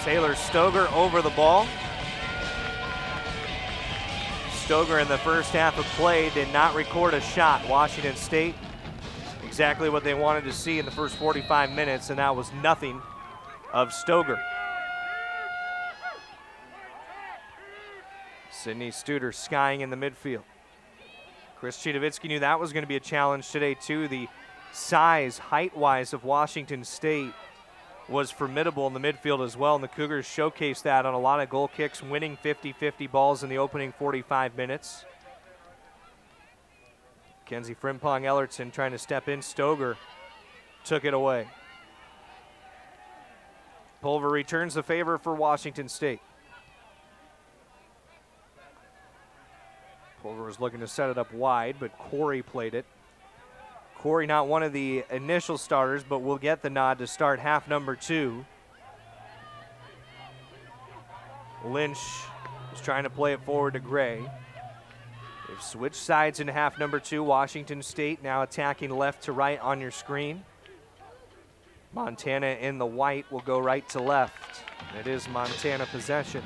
Taylor Stoger over the ball. Stoger in the first half of play did not record a shot. Washington State, exactly what they wanted to see in the first 45 minutes, and that was nothing of Stoger. Sydney Studer skying in the midfield. Chris Chidovitsky knew that was going to be a challenge today too. The size, height-wise of Washington State was formidable in the midfield as well, and the Cougars showcased that on a lot of goal kicks, winning 50-50 balls in the opening 45 minutes. Kenzie Frimpong Ellerton trying to step in. Stoger took it away. Pulver returns the favor for Washington State. Pulver was looking to set it up wide, but Corey played it. Corey not one of the initial starters, but will get the nod to start half number 2. Lynch was trying to play it forward to Gray. They've switched sides in half number 2. Washington State now attacking left to right on your screen. Montana in the white will go right to left. It is Montana possession.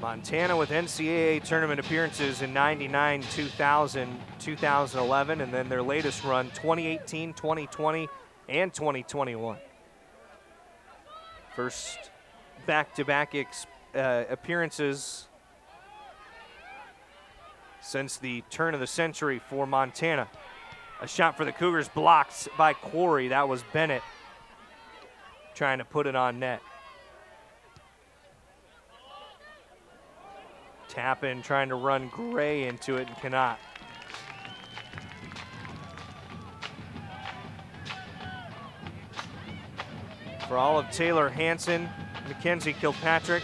Montana with NCAA tournament appearances in 99, 2000, 2011, and then their latest run, 2018, 2020, and 2021. First back-to-back appearances since the turn of the century for Montana. A shot for the Cougars blocked by Corey. That was Bennett trying to put it on net. Tappan trying to run Gray into it and cannot. For all of Taylor Hansen, Mackenzie Kilpatrick,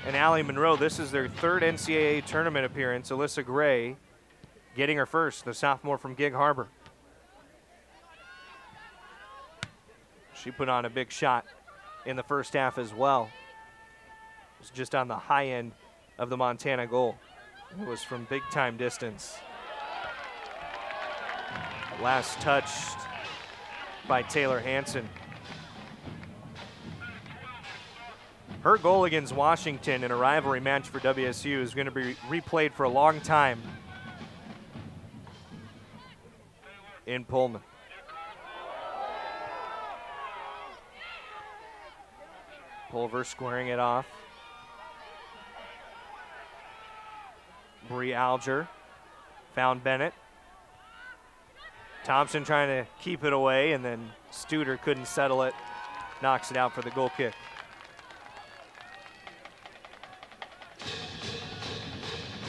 and Allie Monroe, this is their third NCAA tournament appearance. Alyssa Gray getting her first, the sophomore from Gig Harbor. She put on a big shot in the first half as well. It was just on the high end of the Montana goal. It was from big time distance. Last touched by Taylor Hansen. Her goal against Washington in a rivalry match for WSU is going to be replayed for a long time in Pullman. Pulver squaring it off. Bree Alger found Bennett. Thompson trying to keep it away, and then Studer couldn't settle it. Knocks it out for the goal kick.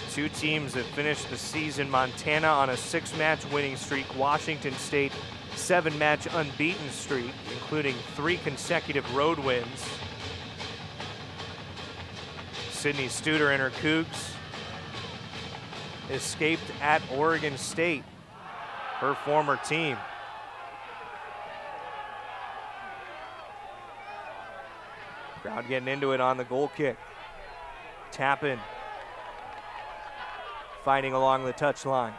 Two teams that finished the season. Montana on a 6-match winning streak. Washington State 7-match unbeaten streak, including 3 consecutive road wins. Sydney Studer and her Cougs escaped at Oregon State, her former team. Crowd getting into it on the goal kick. Tappan fighting along the touchline.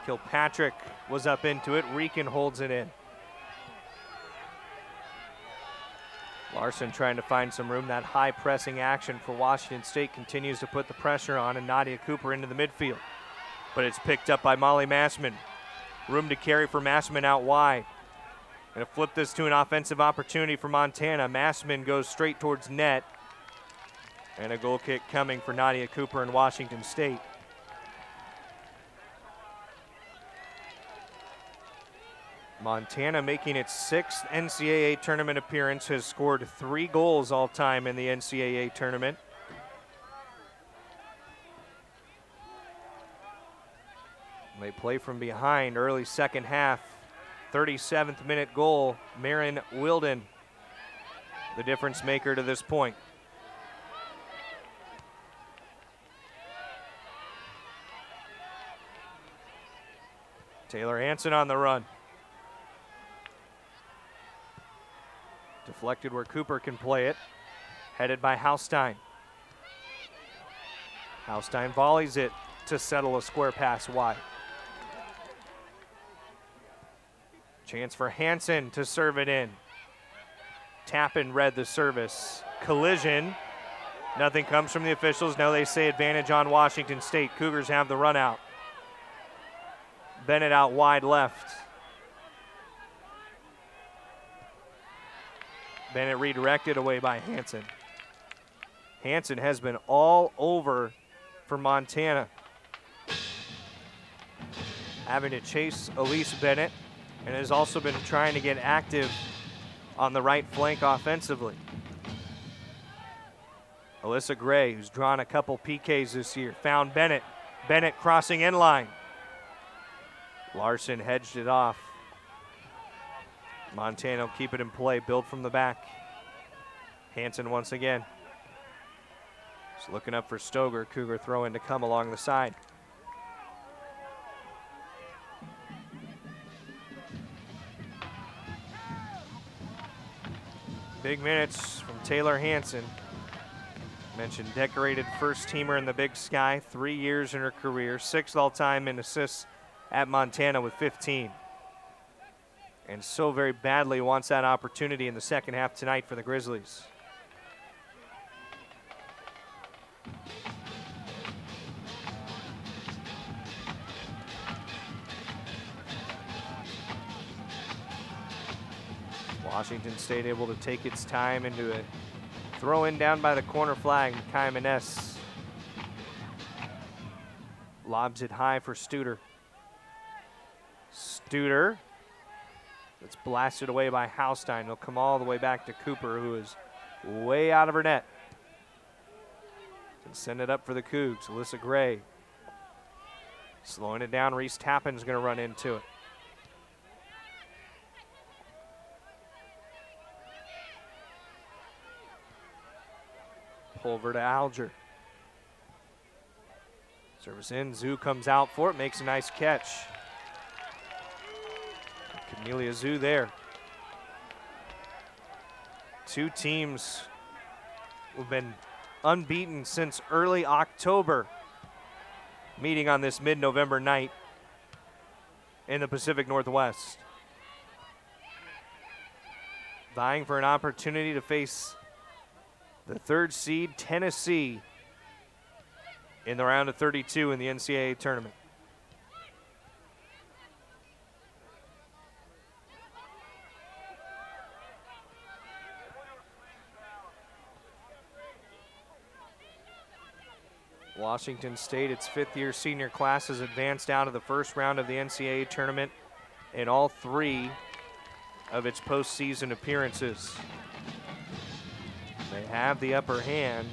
Kilpatrick was up into it. Rieken holds it in. Larson trying to find some room. That high pressing action for Washington State continues to put the pressure on, and Nadia Cooper into the midfield. But it's picked up by Molly Massman. Room to carry for Massman out wide. Gonna flip this to an offensive opportunity for Montana. Massman goes straight towards net. And a goal kick coming for Nadia Cooper in Washington State. Montana, making its 6th NCAA tournament appearance, has scored 3 goals all time in the NCAA tournament. They play from behind early second half. 37th minute goal, Marin Wilden, the difference maker to this point. Taylor Hansen on the run. Deflected where Cooper can play it. Headed by Haustein. Haustein volleys it to settle a square pass wide. Chance for Hansen to serve it in. Tappan read the service. Collision. Nothing comes from the officials. Now they say advantage on Washington State. Cougars have the run out. Bennett out wide left. Bennett redirected away by Hansen. Hansen has been all over for Montana. Having to chase Elise Bennett, and has also been trying to get active on the right flank offensively. Alyssa Gray, who's drawn a couple PKs this year, found Bennett. Bennett crossing in line. Larson hedged it off. Montana will keep it in play, build from the back. Hansen once again. Just looking up for Stoger. Cougar throw in to come along the side. Big minutes from Taylor Hansen. Mentioned decorated first teamer in the Big Sky, 3 years in her career, 6th all-time in assists at Montana with 15. And so very badly wants that opportunity in the second half tonight for the Grizzlies. Washington State able to take its time into a throw in down by the corner flag. Kai Maness lobs it high for Studer. Studer, it's blasted away by Haustein. It'll come all the way back to Cooper, who is way out of her net. Can send it up for the Cougs. Alyssa Gray slowing it down. Reese Tappan's going to run into it. Pulver to Alger. Service in, Zhu comes out for it, makes a nice catch. Camelia Zhu there. Two teams who've been unbeaten since early October, meeting on this mid-November night in the Pacific Northwest. Vying for an opportunity to face the 3rd seed Tennessee in the round of 32 in the NCAA tournament. Washington State, its 5th-year senior class, has advanced out of the first round of the NCAA tournament in all 3 of its postseason appearances. They have the upper hand.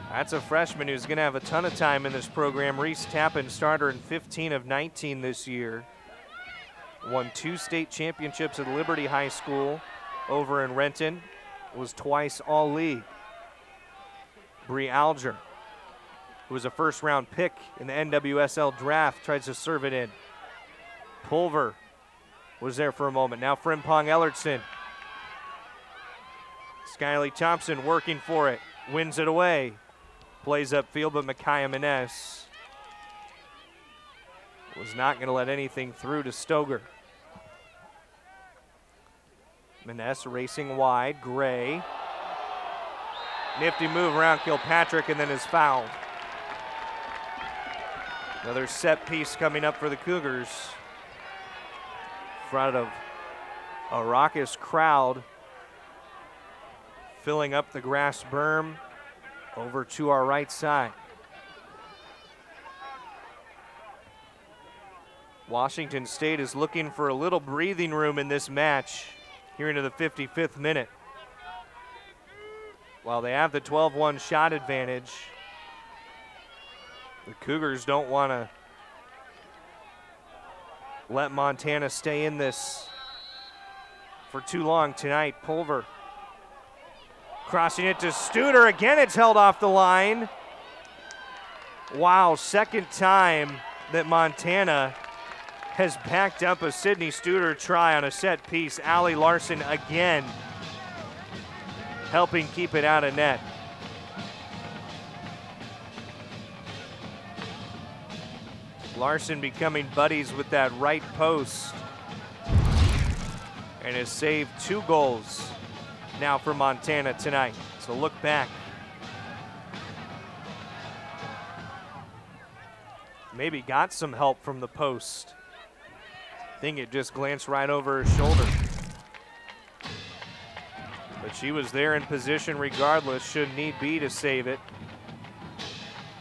That's a freshman who's going to have a ton of time in this program. Reese Tappan, starter in 15 of 19 this year. Won 2 state championships at Liberty High School over in Renton. Was twice all-league. Bree Alger, who was a first-round pick in the NWSL draft, tries to serve it in. Pulver was there for a moment. Now Frimpong Ellertson. Skyly Thompson working for it, wins it away. Plays upfield, but Micaiah Maness was not going to let anything through to Stoger. Maness racing wide, Gray. Nifty move around Kilpatrick and then is fouled. Another set piece coming up for the Cougars. In front of a raucous crowd. Filling up the grass berm over to our right side. Washington State is looking for a little breathing room in this match here into the 55th minute. While they have the 12-1 shot advantage, the Cougars don't want to let Montana stay in this for too long tonight. Pulver crossing it to Studer. Again, it's held off the line. Wow, second time that Montana has backed up a Sydney Studer try on a set piece. Allie Larson again helping keep it out of net. Larson becoming buddies with that right post and has saved 2 goals now for Montana tonight. So look back. Maybe got some help from the post. I think it just glanced right over her shoulder. But she was there in position regardless, should need be to save it.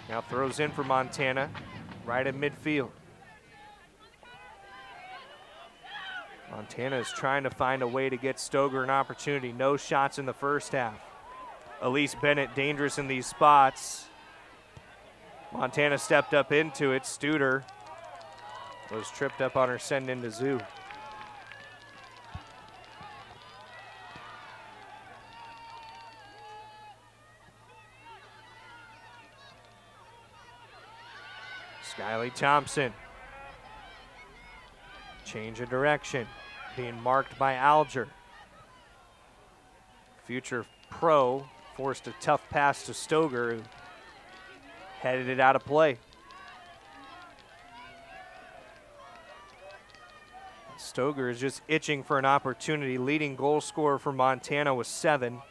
Now throws in for Montana, right in midfield. Montana is trying to find a way to get Stoger an opportunity. No shots in the first half. Elise Bennett dangerous in these spots. Montana stepped up into it. Studer was tripped up on her send into Zoo. Skyly Thompson. Change of direction. Being marked by Alger. Future pro forced a tough pass to Stoger, who headed it out of play. Stoger is just itching for an opportunity. Leading goal scorer for Montana with 7.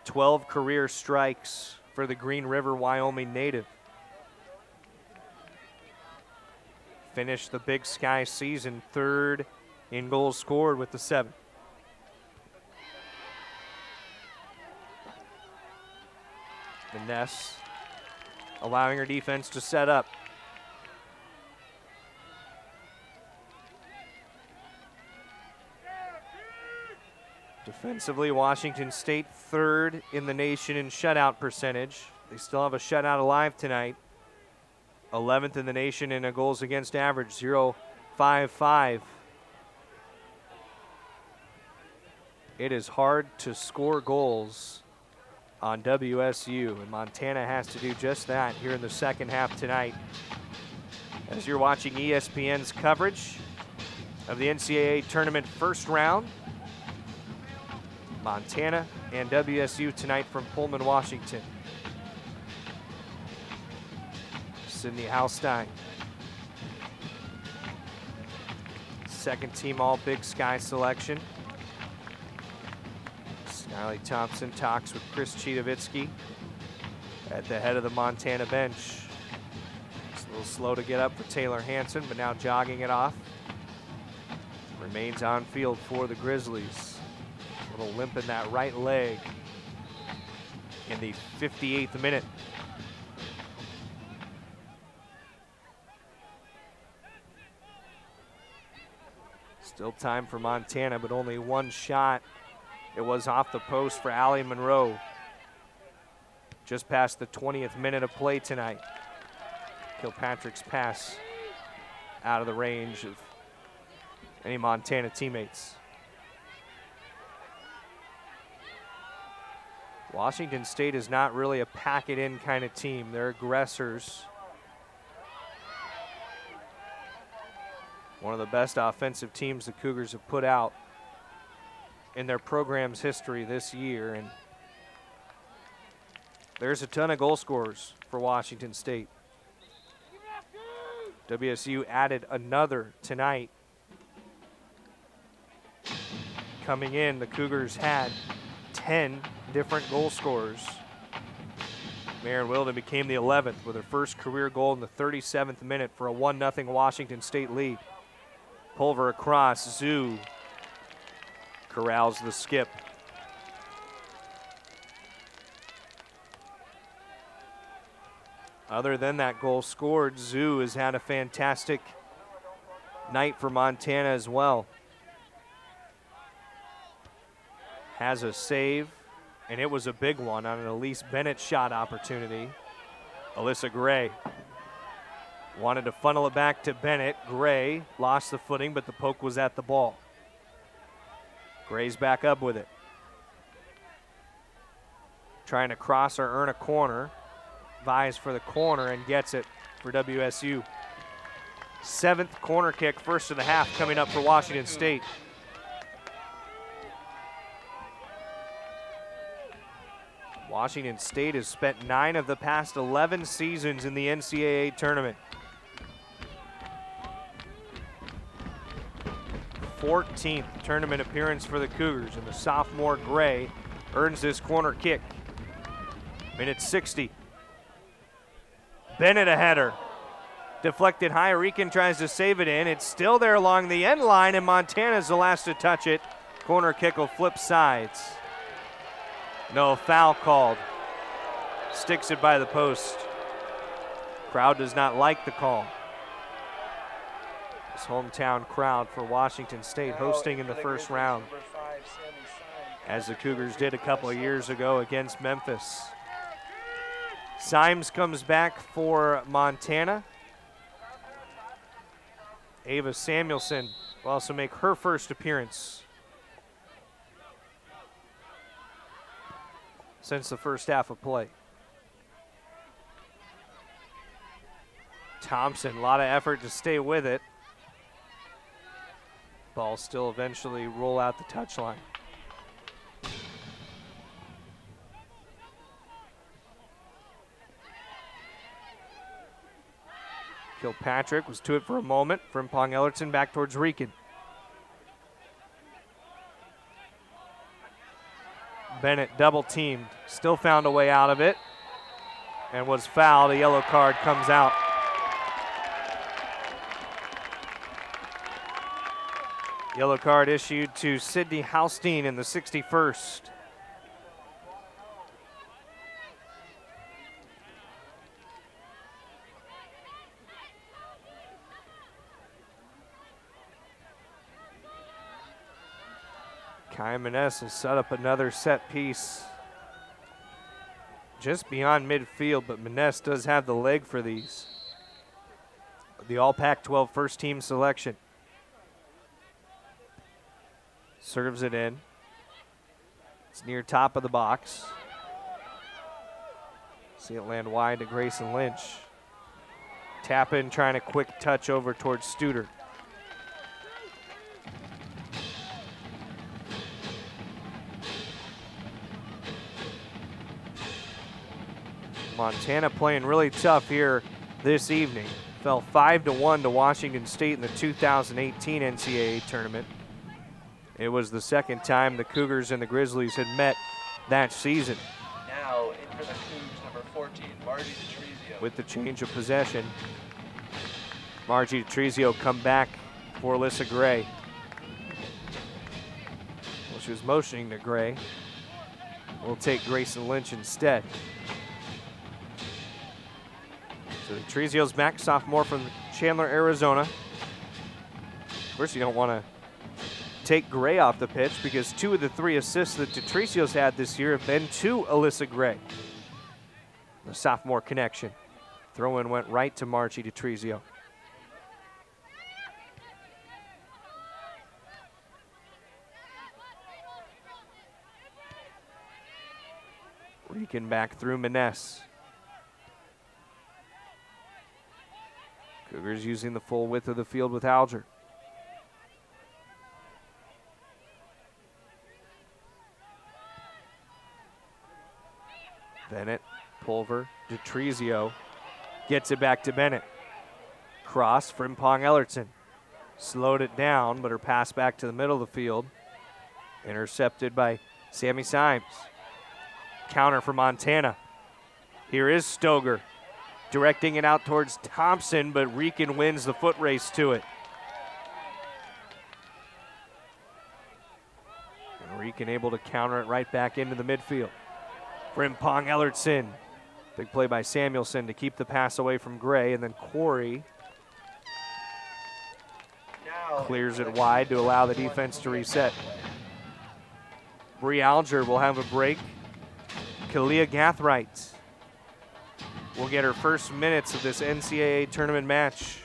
12 career strikes for the Green River, Wyoming native. Finished the Big Sky season 3rd in goals scored with the 7. Ness allowing her defense to set up. Defensively, Washington State 3rd in the nation in shutout percentage. They still have a shutout alive tonight. 11th in the nation in a goals against average, 0.55. It is hard to score goals on WSU, and Montana has to do just that here in the second half tonight. As you're watching ESPN's coverage of the NCAA tournament first round, Montana and WSU tonight from Pullman, Washington. Sydney Halstein, second team All Big Sky selection. Skyly Thompson talks with Chris Chidovitsky at the head of the Montana bench. It's a little slow to get up for Taylor Hanson, but now jogging it off. Remains on field for the Grizzlies. A little limp in that right leg in the 58th minute. Still time for Montana, but only 1 shot. It was off the post for Allie Monroe. Just past the 20th minute of play tonight. Kilpatrick's pass out of the range of any Montana teammates. Washington State is not really a pack-it-in kind of team. They're aggressors. One of the best offensive teams the Cougars have put out in their program's history this year, and there's a ton of goal scorers for Washington State. WSU added another tonight. Coming in, the Cougars had 10 different goal scorers. Maren Wilden became the 11th with her first career goal in the 37th minute for a 1-0 Washington State lead. Pulver across, Zoo corrals the skip. Other than that goal scored, Zoo has had a fantastic night for Montana as well. Has a save, and it was a big one on an Elise Bennett shot opportunity. Alyssa Gray wanted to funnel it back to Bennett. Gray lost the footing, but the poke was at the ball. Gray's back up with it. Trying to cross or earn a corner. Vies for the corner and gets it for WSU. 7th corner kick, first of the half, coming up for Washington State. Washington State has spent 9 of the past 11 seasons in the NCAA tournament. 14th tournament appearance for the Cougars, and the sophomore Gray earns this corner kick. Minute 60. Bennett a header. Deflected high, Rican tries to save it in. It's still there along the end line, and Montana's the last to touch it. Corner kick will flip sides. No foul called. Sticks it by the post. Crowd does not like the call. This hometown crowd for Washington State hosting in the first round, as the Cougars did a couple of years ago against Memphis. Symes comes back for Montana. Ava Samuelson will also make her first appearance since the first half of play. Thompson, a lot of effort to stay with it. Ball still eventually roll out the touchline. Kilpatrick was to it for a moment. Frimpong Ellerton back towards Rican. Bennett double teamed, still found a way out of it, and was fouled. A yellow card comes out. Yellow card issued to Sydney Haustein in the 61st. Kai Maness will set up another set piece just beyond midfield, but Maness does have the leg for these. The All Pac-12 first team selection. Serves it in. It's near top of the box. See it land wide to Grayson Lynch. Tap in, trying a quick touch over towards Studer. Montana playing really tough here this evening. Fell 5-1 to Washington State in the 2018 NCAA tournament. It was the second time the Cougars and the Grizzlies had met that season. Now in for the Cougs, number 14, Margie DeTrizio. With the change of possession, Margie DeTrizio come back for Alyssa Gray. Well, she was motioning to Gray. We'll take Grayson Lynch instead. So DeTrizio's back, sophomore from Chandler, Arizona. Of course, you don't want to take Gray off the pitch because 2 of the 3 assists that DeTrizio's had this year have been to Alyssa Gray. The sophomore connection. Throw-in went right to Margie DeTrizio. Rican back through Maness. Cougars using the full width of the field with Alger. Bennett, Pulver, DeTrizio gets it back to Bennett. Cross, Frimpong Ellerton. Slowed it down, but her pass back to the middle of the field. Intercepted by Sammy Symes. Counter for Montana. Here is Stoger, directing it out towards Thompson, but Rican wins the foot race to it. And Rican able to counter it right back into the midfield. Frimpong Ellerton. Big play by Samuelson to keep the pass away from Gray, and then Corey clears it wide to allow the defense to reset. Bree Alger will have a break. Kalia Gathright will get her first minutes of this NCAA tournament match.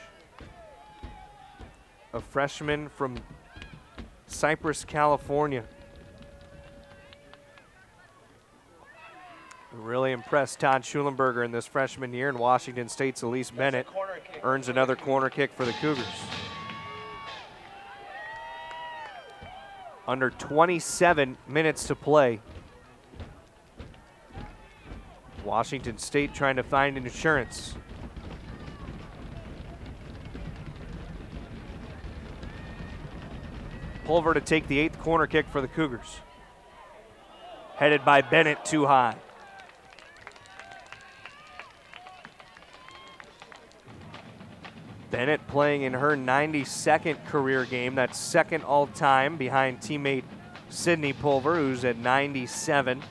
A freshman from Cypress, California. Really impressed Todd Schulenberger in this freshman year, and Washington State's Elise Bennett earns another corner kick for the Cougars. Under 27 minutes to play. Washington State trying to find insurance. Pulver to take the 8th corner kick for the Cougars. Headed by Bennett, too high. Bennett playing in her 92nd career game. That's second all-time behind teammate Sydney Pulver, who's at 97.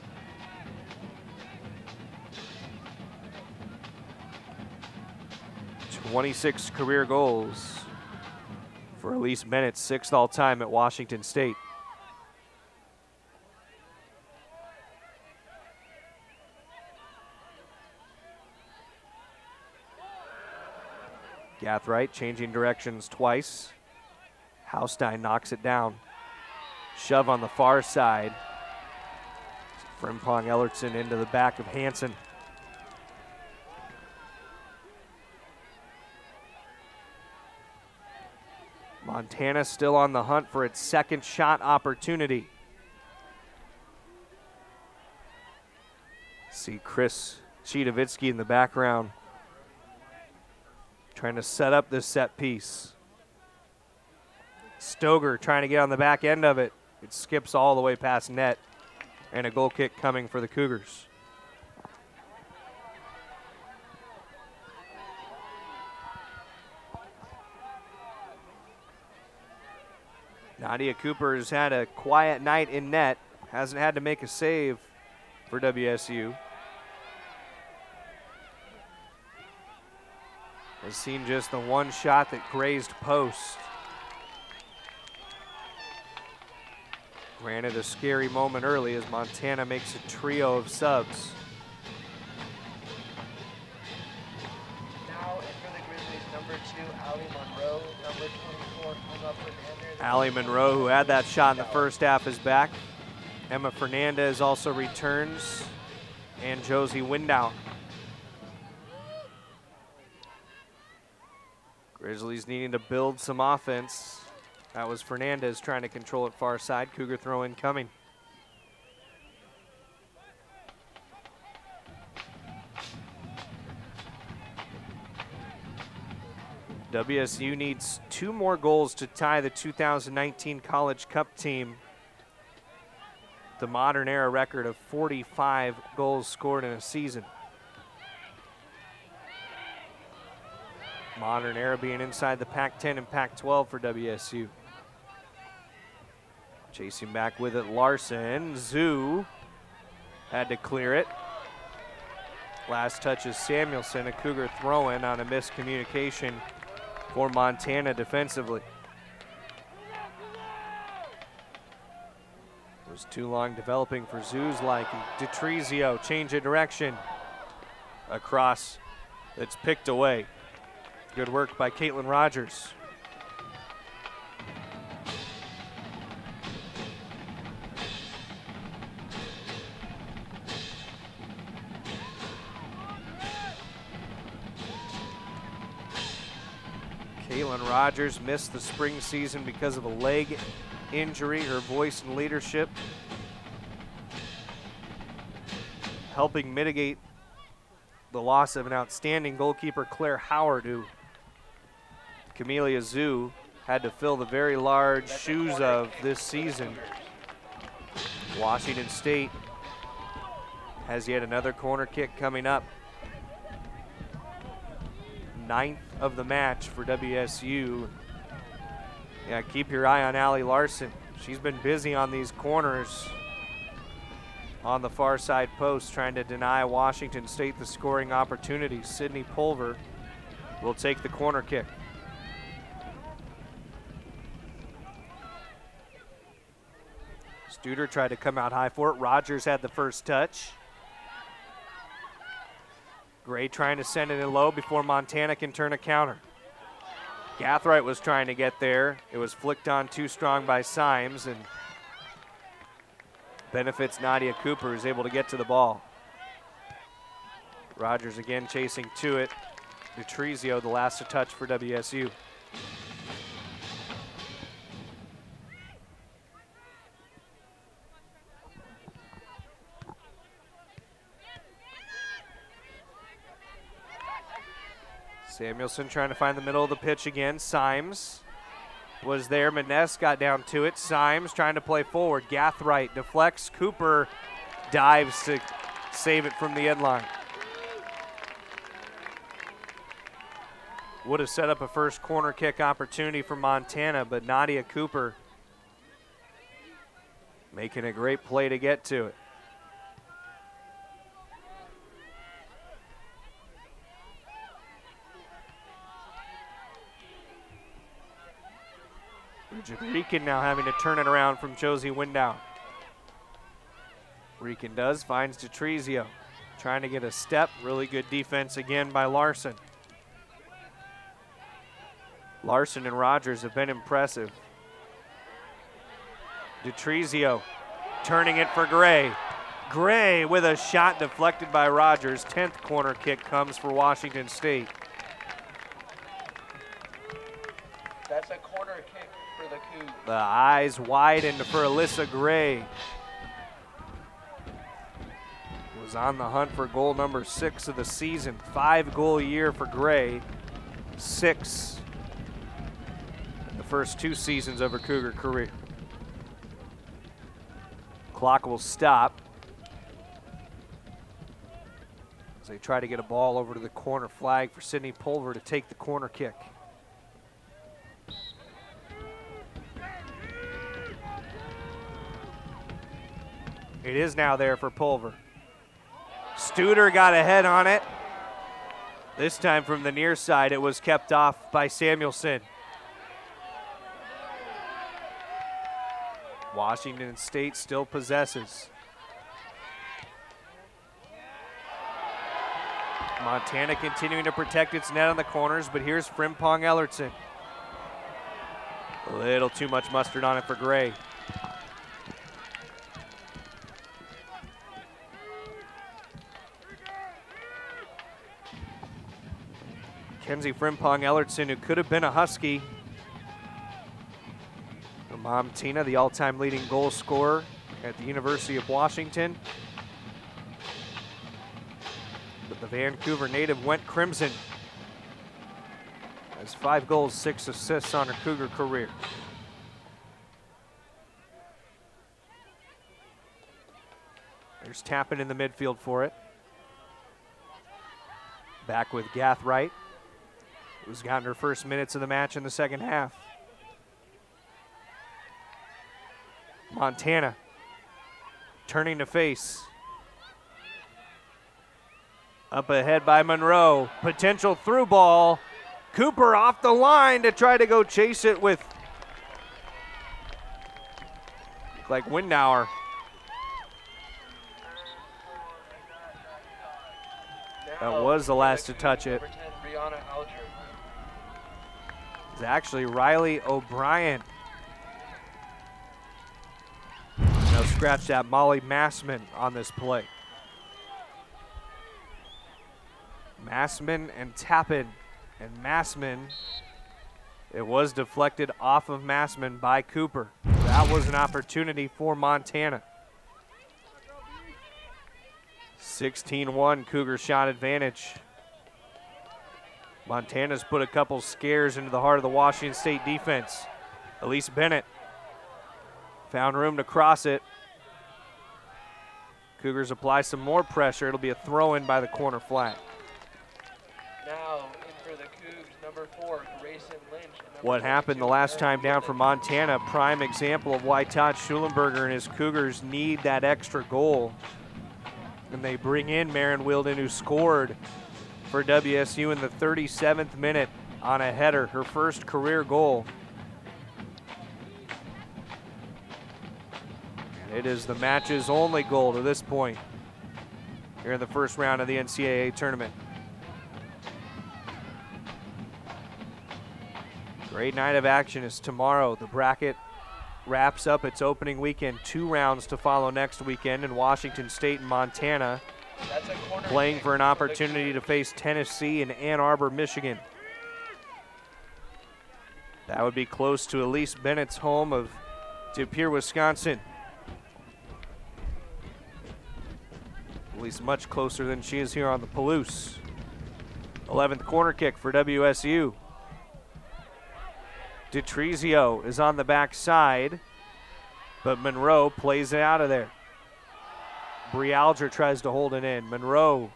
"26 career goals for Elise Bennett, 6th all-time at Washington State. Gathright changing directions twice. Haustein knocks it down. Shove on the far side. Frimpong Ellertson into the back of Hansen. Montana still on the hunt for its second shot opportunity. See Chris Chidovitsky in the background, trying to set up this set piece. Stoger trying to get on the back end of it. It skips all the way past net, and a goal kick coming for the Cougars. Nadia Cooper has had a quiet night in net, hasn't had to make a save for WSU. Has seen just the one shot that grazed post. Granted, a scary moment early as Montana makes a trio of subs. Now, and for the Grizzlies, number 2, Allie Monroe, number 24, Emma Fernandez. Allie Monroe, who had that shot in the first half, is back. Emma Fernandez also returns, and Josie Window. Grizzlies needing to build some offense. That was Fernandez trying to control it far side. Cougar throw in coming. WSU needs 2 more goals to tie the 2019 College Cup team. The modern era record of 45 goals scored in a season. Modern era being inside the Pac-10 and Pac-12 for WSU. Chasing back with it, Larson. Zoo had to clear it. Last touch is Samuelson, a Cougar throw-in on a miscommunication for Montana defensively. It was too long developing for Zoo's liking. DeTrizio, change of direction. Across, it's picked away. Good work by Caitlin Rogers. Caitlin Rogers missed the spring season because of a leg injury. Her voice and leadership helping mitigate the loss of an outstanding goalkeeper, Claire Howard, who Camelia Zoo had to fill the very large shoes of this season. Washington State has yet another corner kick coming up. 9th of the match for WSU. Yeah, keep your eye on Allie Larson. She's been busy on these corners on the far side post, trying to deny Washington State the scoring opportunity. Sydney Pulver will take the corner kick. Studer tried to come out high for it. Rogers had the first touch. Gray trying to send it in low before Montana can turn a counter. Gathright was trying to get there. It was flicked on too strong by Symes, and benefits Nadia Cooper, who's able to get to the ball. Rogers again chasing to it. DeTrizio, the last to touch for WSU. Samuelson trying to find the middle of the pitch again. Symes was there. Maness got down to it. Symes trying to play forward. Gathright deflects. Cooper dives to save it from the end line. Would have set up a first corner kick opportunity for Montana, but Nadia Cooper making a great play to get to it. Rican now having to turn it around from Josie Window. Rican finds Detrezio. Trying to get a step. Really good defense again by Larson. Larson and Rogers have been impressive. Detrezio turning it for Gray. Gray with a shot deflected by Rogers. 10th corner kick comes for Washington State. That's a corner kick for the Cougs. The eyes widened for Alyssa Gray. Was on the hunt for goal number 6 of the season. 5-goal year for Gray. 6 in the first 2 seasons of her Cougar career. Clock will stop as they try to get a ball over to the corner flag for Sydney Pulver to take the corner kick. It is now there for Pulver. Studer got a head on it. This time from the near side, it was kept off by Samuelson. Washington State still possesses. Montana continuing to protect its net on the corners, but here's Frimpong Ellertson. A little too much mustard on it for Gray. Kenzie Frimpong Ellertson, who could have been a Husky. Her mom, Tina, the all-time leading goal scorer at the University of Washington. But the Vancouver native went crimson. Has 5 goals, 6 assists on her Cougar career. There's Tappan in the midfield for it. Back with Gathright, who's gotten her first minutes of the match in the second half. Montana turning to face. Up ahead by Monroe. Potential through ball. Cooper off the line to try to go chase it with like Windauer. That was the last to touch it. It's actually Riley O'Brien. Now scratch that Molly Massman on this play. Massman and Tappan. And Massman, it was deflected off of Massman by Cooper. That was an opportunity for Montana. 16-1 Cougar shot advantage. Montana's put a couple scares into the heart of the Washington State defense. Elise Bennett found room to cross it. Cougars apply some more pressure. It'll be a throw-in by the corner flag. Now in for the Cougs, number 4, Grayson Lynch. What happened the last time down for Montana, prime example of why Todd Schulenberger and his Cougars need that extra goal. And they bring in Maren Wilden, who scored for WSU in the 37th minute on a header, her first career goal. And it is the match's only goal to this point here in the first round of the NCAA tournament. Great night of action is tomorrow. The bracket wraps up its opening weekend. 2 rounds to follow next weekend in Washington State and Montana, playing for an opportunity to face Tennessee and Ann Arbor, Michigan. That would be close to Elise Bennett's home of De Pere, Wisconsin. At least much closer than she is here on the Palouse. 11th corner kick for WSU. DiTrizio is on the backside, but Monroe plays it out of there. Brialger tries to hold it in. Monroe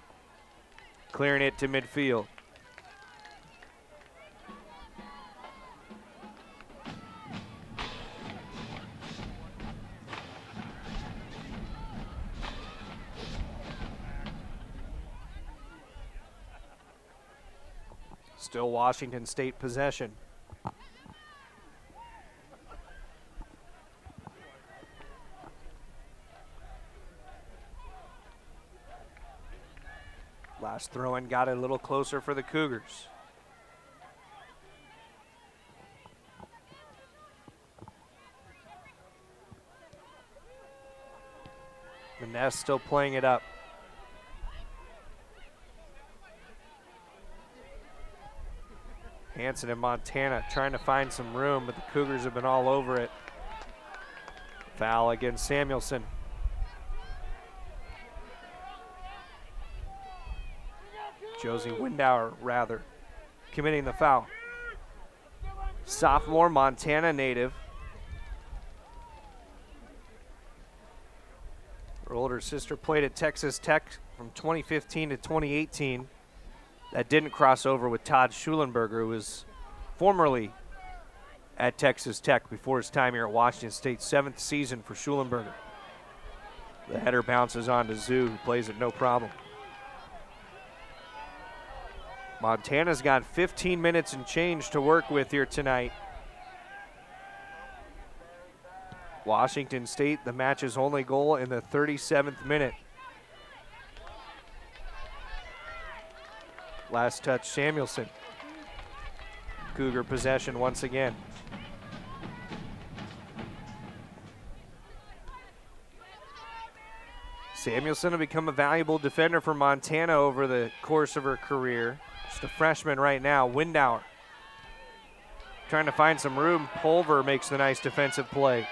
clearing it to midfield. Still Washington State possession. Last throw-in got it a little closer for the Cougars. Maness still playing it up. Hanson and Montana trying to find some room, but the Cougars have been all over it. Foul against Samuelson. Josie Windauer, rather, committing the foul. Sophomore Montana native. Her older sister played at Texas Tech from 2015 to 2018. That didn't cross over with Todd Schulenberger, who was formerly at Texas Tech before his time here at Washington State. 7th season for Schulenberger. The header bounces on to Zoo, who plays it no problem. Montana's got 15 minutes and change to work with here tonight. Washington State, the match's only goal in the 37th minute. Last touch, Samuelson. Cougar possession once again. Samuelson will become a valuable defender for Montana over the course of her career. Just a freshman right now, Windauer. Trying to find some room. Pulver makes the nice defensive play.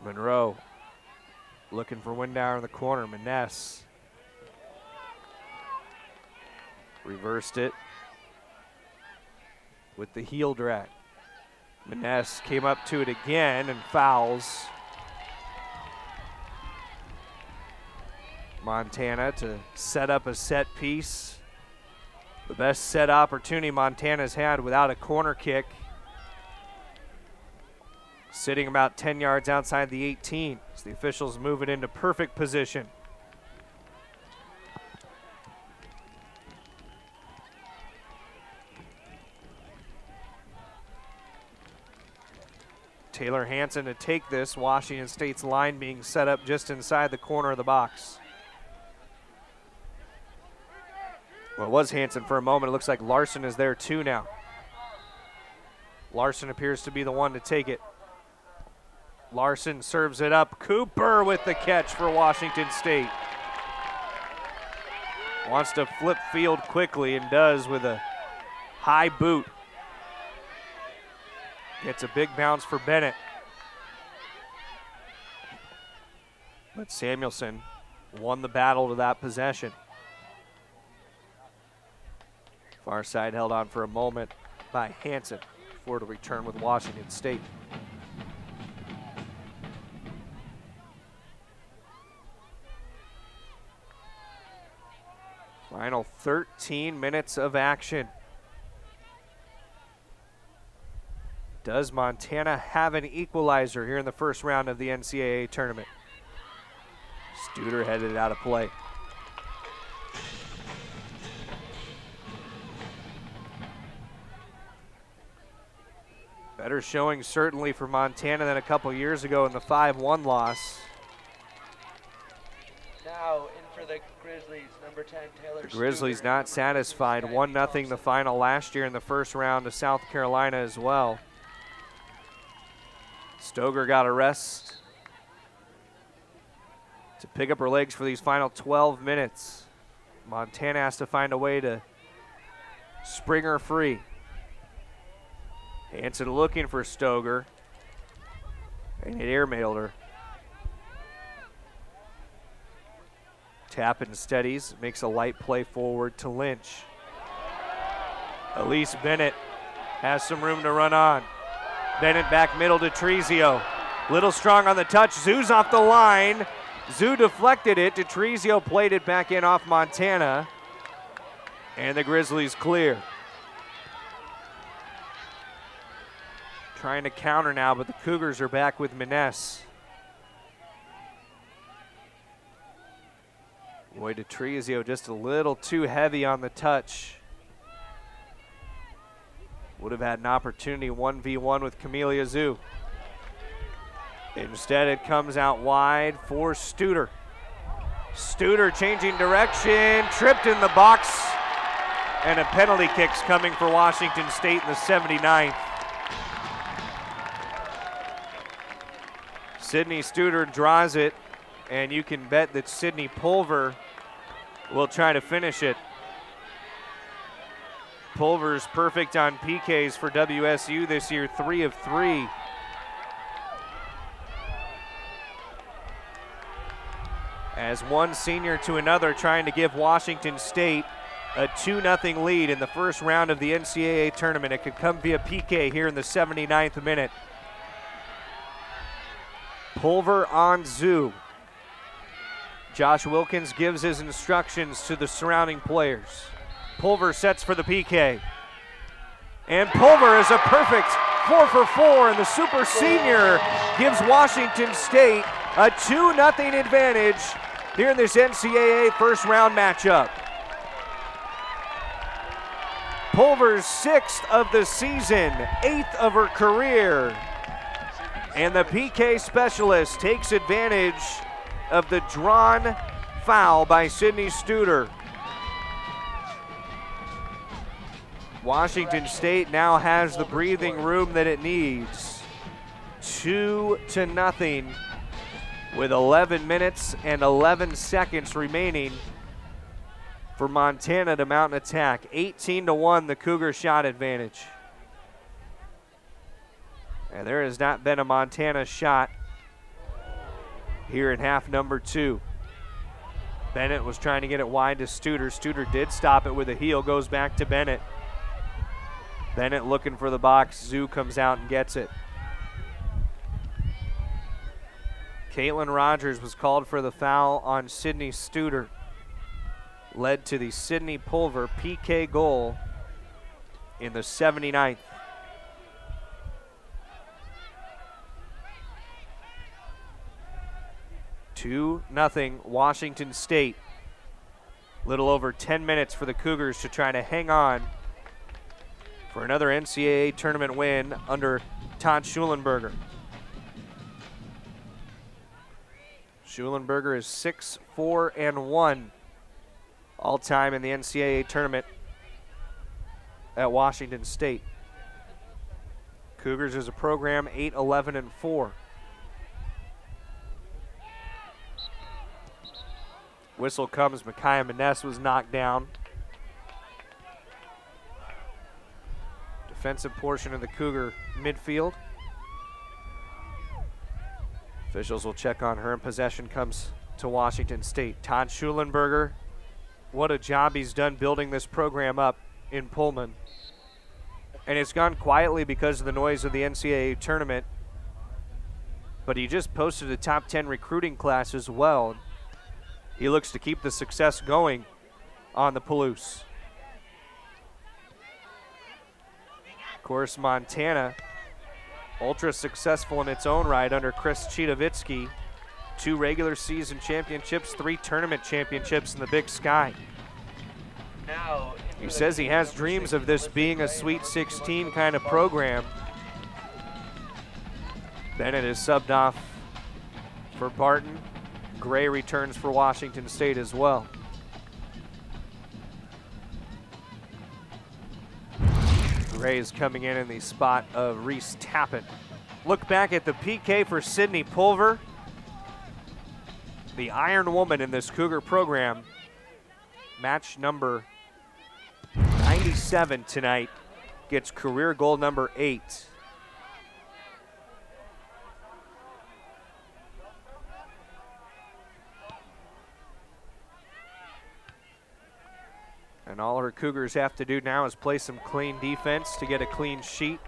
Monroe looking for Windauer in the corner. Maness reversed it with the heel drag. Maness came up to it again and fouls Montana to set up a set piece. The best set opportunity Montana's had without a corner kick. Sitting about 10 yards outside the 18 as the officials move it into perfect position. Taylor Hanson to take this. Washington State's line being set up just inside the corner of the box. Well, it was Hanson for a moment. It looks like Larson is there too now. Larson appears to be the one to take it. Larson serves it up. Cooper with the catch for Washington State. Wants to flip field quickly and does with a high boot. Gets a big bounce for Bennett. But Samuelson won the battle to that possession. Far side held on for a moment by Hanson before to return with Washington State. Final 13 minutes of action. Does Montana have an equalizer here in the first round of the NCAA tournament? Studer headed out of play. Better showing certainly for Montana than a couple years ago in the 5-1 loss. Now in for the Grizzlies, number 10, Taylor The Grizzlies Studer, not number satisfied. 2, 1-0 the Thompson. final last year in the first round to South Carolina as well. Stoger got a rest to pick up her legs for these final 12 minutes. Montana has to find a way to spring her free. Hanson looking for Stoger, and it airmailed her. Tappan steadies, makes a light play forward to Lynch. Elise Bennett has some room to run on. Bennett back middle to Trezio. Little strong on the touch. Zoo's off the line. Zoo deflected it. Trezio played it back in off Montana. And the Grizzlies clear. Trying to counter now, but the Cougars are back with Maness. Boy, Trezio just a little too heavy on the touch. Would have had an opportunity 1v1 with Camelia Zoo. Instead, it comes out wide for Studer. Studer changing direction, tripped in the box, and a penalty kick's coming for Washington State in the 79th. Sydney Studer draws it, and you can bet that Sydney Pulver will try to finish it. Pulver's perfect on PKs for WSU this year, 3 of 3. As one senior to another trying to give Washington State a 2-0 lead in the first round of the NCAA tournament. It could come via PK here in the 79th minute. Pulver on Zoo. Josh Wilkins gives his instructions to the surrounding players. Pulver sets for the PK. And Pulver is a perfect 4 for 4, and the super senior gives Washington State a 2-0 advantage here in this NCAA first round matchup. Pulver's 6th of the season, 8th of her career. And the PK specialist takes advantage of the drawn foul by Sydney Studer. Washington State now has the breathing room that it needs. 2-0 with 11 minutes and 11 seconds remaining for Montana to mount an attack. 18-1 the Cougar shot advantage. And there has not been a Montana shot here in half number 2. Bennett was trying to get it wide to Studer. Studer did stop it with a heel, goes back to Bennett. Bennett looking for the box. Zoo comes out and gets it. Caitlin Rogers was called for the foul on Sydney Studer. Led to the Sydney Pulver PK goal in the 79th. Two nothing Washington State. Little over 10 minutes for the Cougars to try to hang on for another NCAA tournament win under Todd Schulenberger. Schulenberger is 6-4-1 all-time in the NCAA tournament at Washington State. Cougars as a program 8-11-4. Whistle comes. Micaiah Maness was knocked down. Defensive portion of the Cougar midfield. Officials will check on her, and possession comes to Washington State. Todd Schulenberger, what a job he's done building this program up in Pullman. And it's gone quietly because of the noise of the NCAA tournament. But he just posted a top 10 recruiting class as well. He looks to keep the success going on the Palouse. Of course, Montana, ultra successful in its own right under Chris Chitavitsky. 2 regular season championships, 3 tournament championships in the Big Sky. He says he has dreams of this being a Sweet 16 kind of program. Bennett is subbed off for Barton. Gray returns for Washington State as well. Gray is coming in the spot of Reese Tappan. Look back at the PK for Sydney Pulver. The Iron Woman in this Cougar program. Match number 97 tonight. Gets career goal number 8. And all her Cougars have to do now is play some clean defense to get a clean sheet.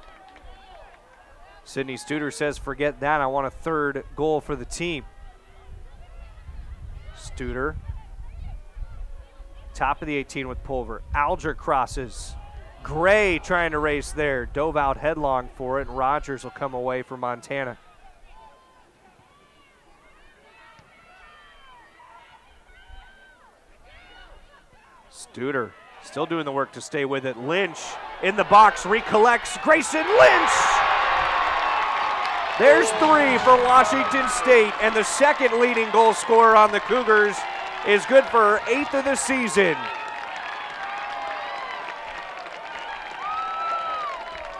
Sydney Studer says, forget that, I want a third goal for the team. Studer, top of the 18 with Pulver. Alger crosses. Gray trying to race there. Dove out headlong for it, and Rogers will come away for Montana. Studer still doing the work to stay with it. Lynch in the box, recollects. Grayson Lynch! There's 3 for Washington State, and the second leading goal scorer on the Cougars is good for her 8th of the season.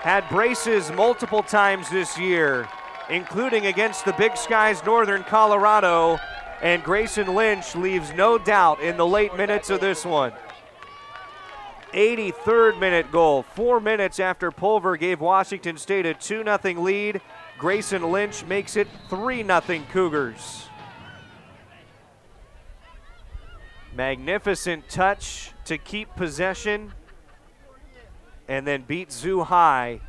Had braces multiple times this year, including against the Big Skies Northern Colorado, and Grayson Lynch leaves no doubt in the late minutes of this one. 83rd minute goal, 4 minutes after Pulver gave Washington State a 2-0 lead. Grayson Lynch makes it 3-0 Cougars. Magnificent touch to keep possession and then beat Zoo high.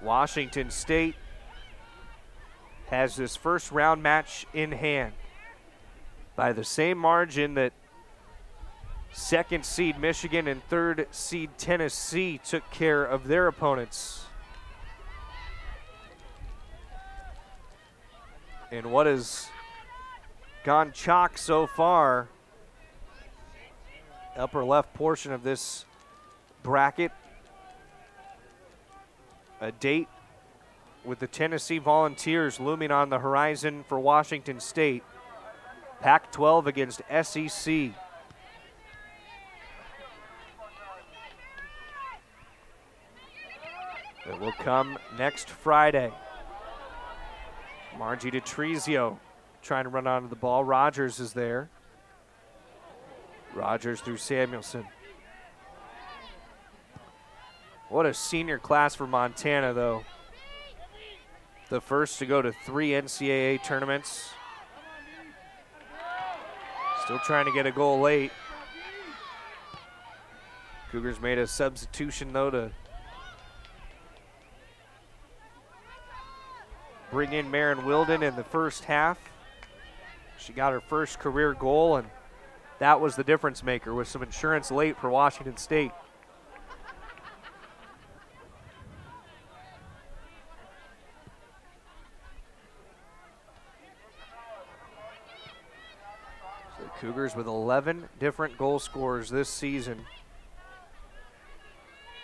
Washington State has this first round match in hand by the same margin that second seed Michigan and third seed Tennessee took care of their opponents. And what has gone chalk so far, upper left portion of this bracket, a date with the Tennessee Volunteers looming on the horizon for Washington State. Pac-12 against SEC. It will come next Friday. Margie DeTrizio trying to run onto the ball. Rogers is there. Rogers through Samuelson. What a senior class for Montana, though. The first to go to 3 NCAA tournaments. Still trying to get a goal late. Cougars made a substitution, though, to bring in Maren Wilden in the first half. She got her first career goal, and that was the difference maker with some insurance late for Washington State. So the Cougars with 11 different goal scorers this season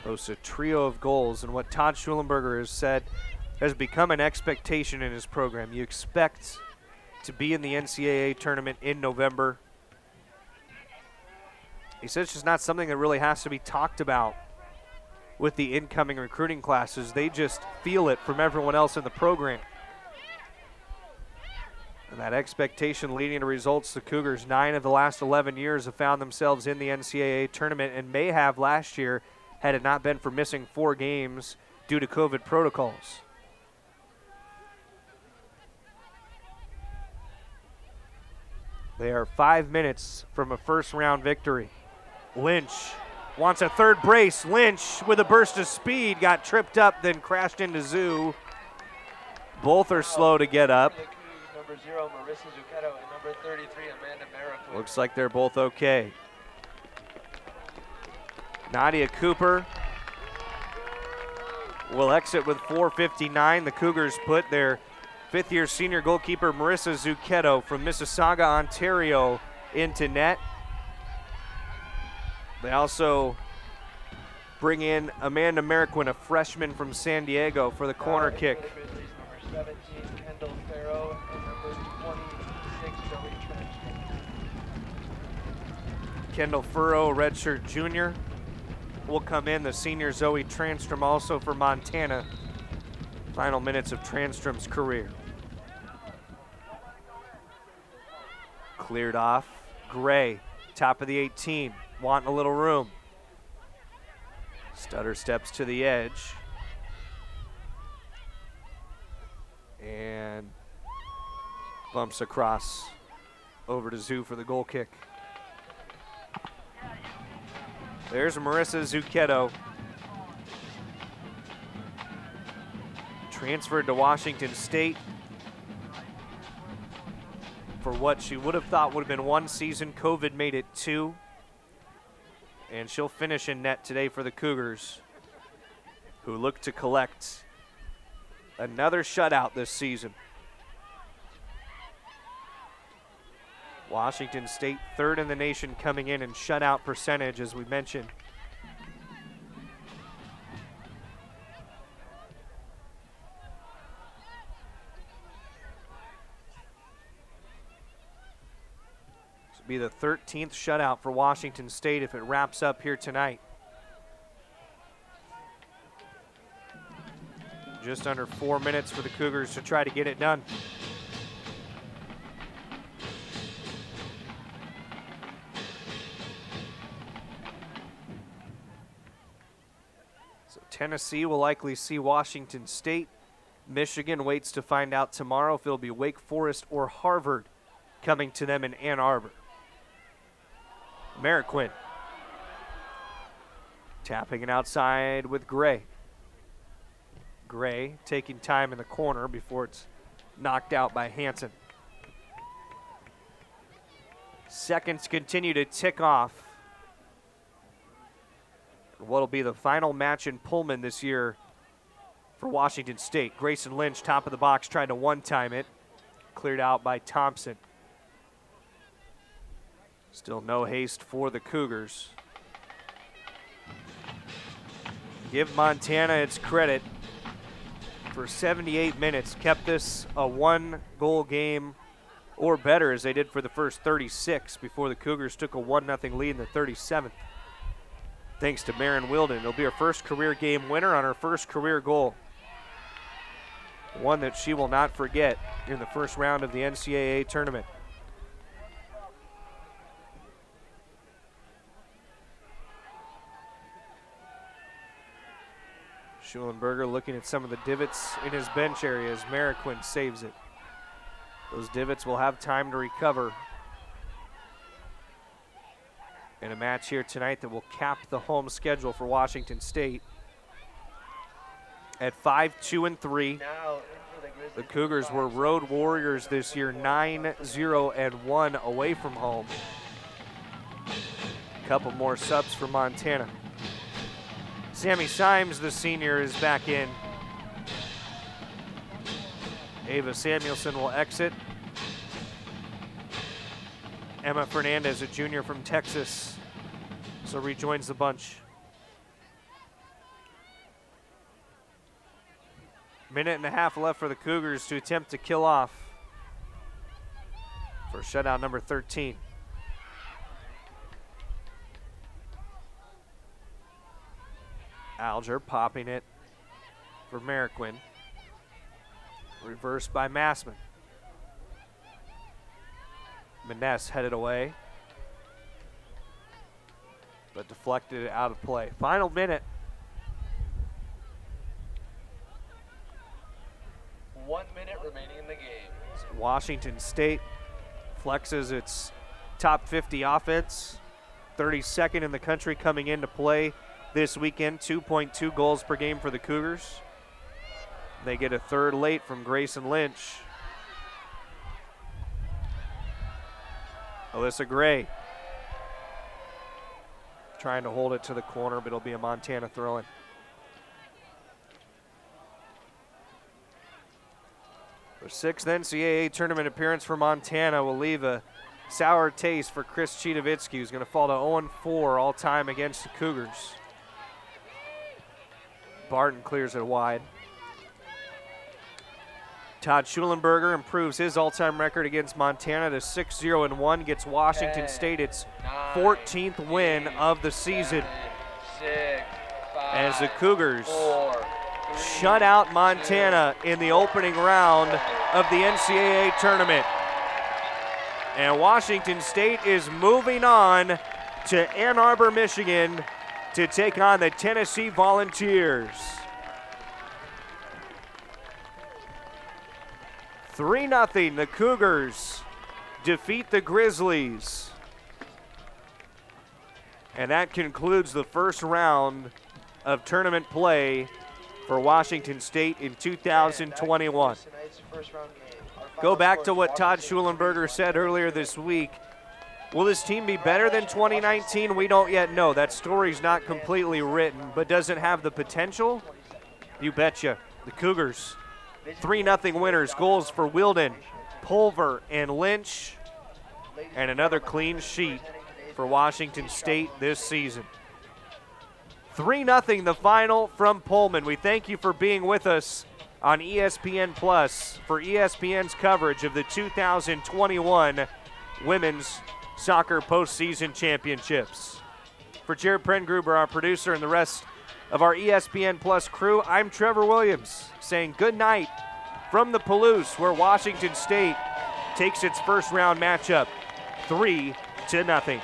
posts a trio of goals, and what Todd Schulenberger has said has become an expectation in his program. You expect to be in the NCAA tournament in November. He says it's just not something that really has to be talked about with the incoming recruiting classes. They just feel it from everyone else in the program. And that expectation leading to results. The Cougars, 9 of the last 11 years, have found themselves in the NCAA tournament and may have last year had it not been for missing 4 games due to COVID protocols. They are 5 minutes from a first-round victory. Lynch wants a third brace. Lynch with a burst of speed got tripped up, then crashed into Zoo. Both are slow to get up. Number 0, Marissa Zucchetto, and number 33, Amanda Merrick. Looks like they're both okay. Nadia Cooper will exit with 4:59. The Cougars put their 5th-year senior goalkeeper Marissa Zucchetto from Mississauga, Ontario, into net. They also bring in Amanda Merriquin, a freshman from San Diego, for the corner kick. Number 17, Kendall Farrow, and number 26, Zoe Trenchman. Kendall Furrow, redshirt junior, will come in. The senior Zoe Transtrom also for Montana. Final minutes of Transtrom's career. Cleared off. Gray, top of the 18, wanting a little room. Stutter steps to the edge. And bumps across over to Zoo for the goal kick. There's Marissa Zucchetto. Transferred to Washington State for what she would have thought would have been 1 season. COVID made it 2. And she'll finish in net today for the Cougars, who look to collect another shutout this season. Washington State 3rd in the nation coming in shutout percentage, as we mentioned. This will be the 13th shutout for Washington State if it wraps up here tonight. Just under 4 minutes for the Cougars to try to get it done. So Tennessee will likely see Washington State. Michigan waits to find out tomorrow if it'll be Wake Forest or Harvard coming to them in Ann Arbor. Mariquin tapping it outside with Gray. Gray taking time in the corner before it's knocked out by Hansen. Seconds continue to tick off. What'll be the final match in Pullman this year for Washington State. Grayson Lynch, top of the box, tried to one-time it. Cleared out by Thompson. Still no haste for the Cougars. Give Montana its credit. For 78 minutes, kept this a 1-goal game or better, as they did for the first 36 before the Cougars took a 1-0 lead in the 37th. Thanks to Marin Wilden. It'll be her first career game winner on her first career goal. One that she will not forget in the first round of the NCAA tournament. Schulenberger looking at some of the divots in his bench area as Mariquin saves it. Those divots will have time to recover. In a match here tonight that will cap the home schedule for Washington State. At 5-2-3, the Cougars were road warriors this year, 9-0-1 away from home. A couple more subs for Montana. Sammy Symes, the senior, is back in. Ava Samuelson will exit. Emma Fernandez, a junior from Texas, so rejoins the bunch. Minute and a half left for the Cougars to attempt to kill off for shutout number 13. Alger popping it for Mariquin. Reversed by Massman. Maness headed away, but deflected it out of play. Final minute. 1 minute remaining in the game. Washington State flexes its top 50 offense. 32nd in the country coming into play this weekend. 2.2 goals per game for the Cougars. They get a third late from Grayson Lynch. Alyssa Gray trying to hold it to the corner, but it'll be a Montana throw-in. The 6th NCAA tournament appearance for Montana will leave a sour taste for Chris Chidovitsky, who's going to fall to 0-4 all-time against the Cougars. Barton clears it wide. Todd Schulenberger improves his all-time record against Montana to 6-0-1, gets Washington State its 14th win of the season. 6, 5, as the Cougars 4, shut out Montana in the opening round of the NCAA tournament. And Washington State is moving on to Ann Arbor, Michigan to take on the Tennessee Volunteers. 3-0, the Cougars defeat the Grizzlies. And that concludes the first round of tournament play for Washington State in 2021. Go back to what Todd Schulenberger said earlier this week. Will this team be better than 2019? We don't yet know. That story's not completely written, but does it have the potential? You betcha. The Cougars, 3-0 winners. Goals for Wilden, Pulver, and Lynch. And another clean sheet for Washington State this season. 3-0 the final from Pullman. We thank you for being with us on ESPN Plus for ESPN's coverage of the 2021 Women's Soccer Postseason Championships. For Jared Prengruber, our producer, and the rest of our ESPN Plus crew, I'm Trevor Williams saying good night from the Palouse, where Washington State takes its first round matchup 3-0.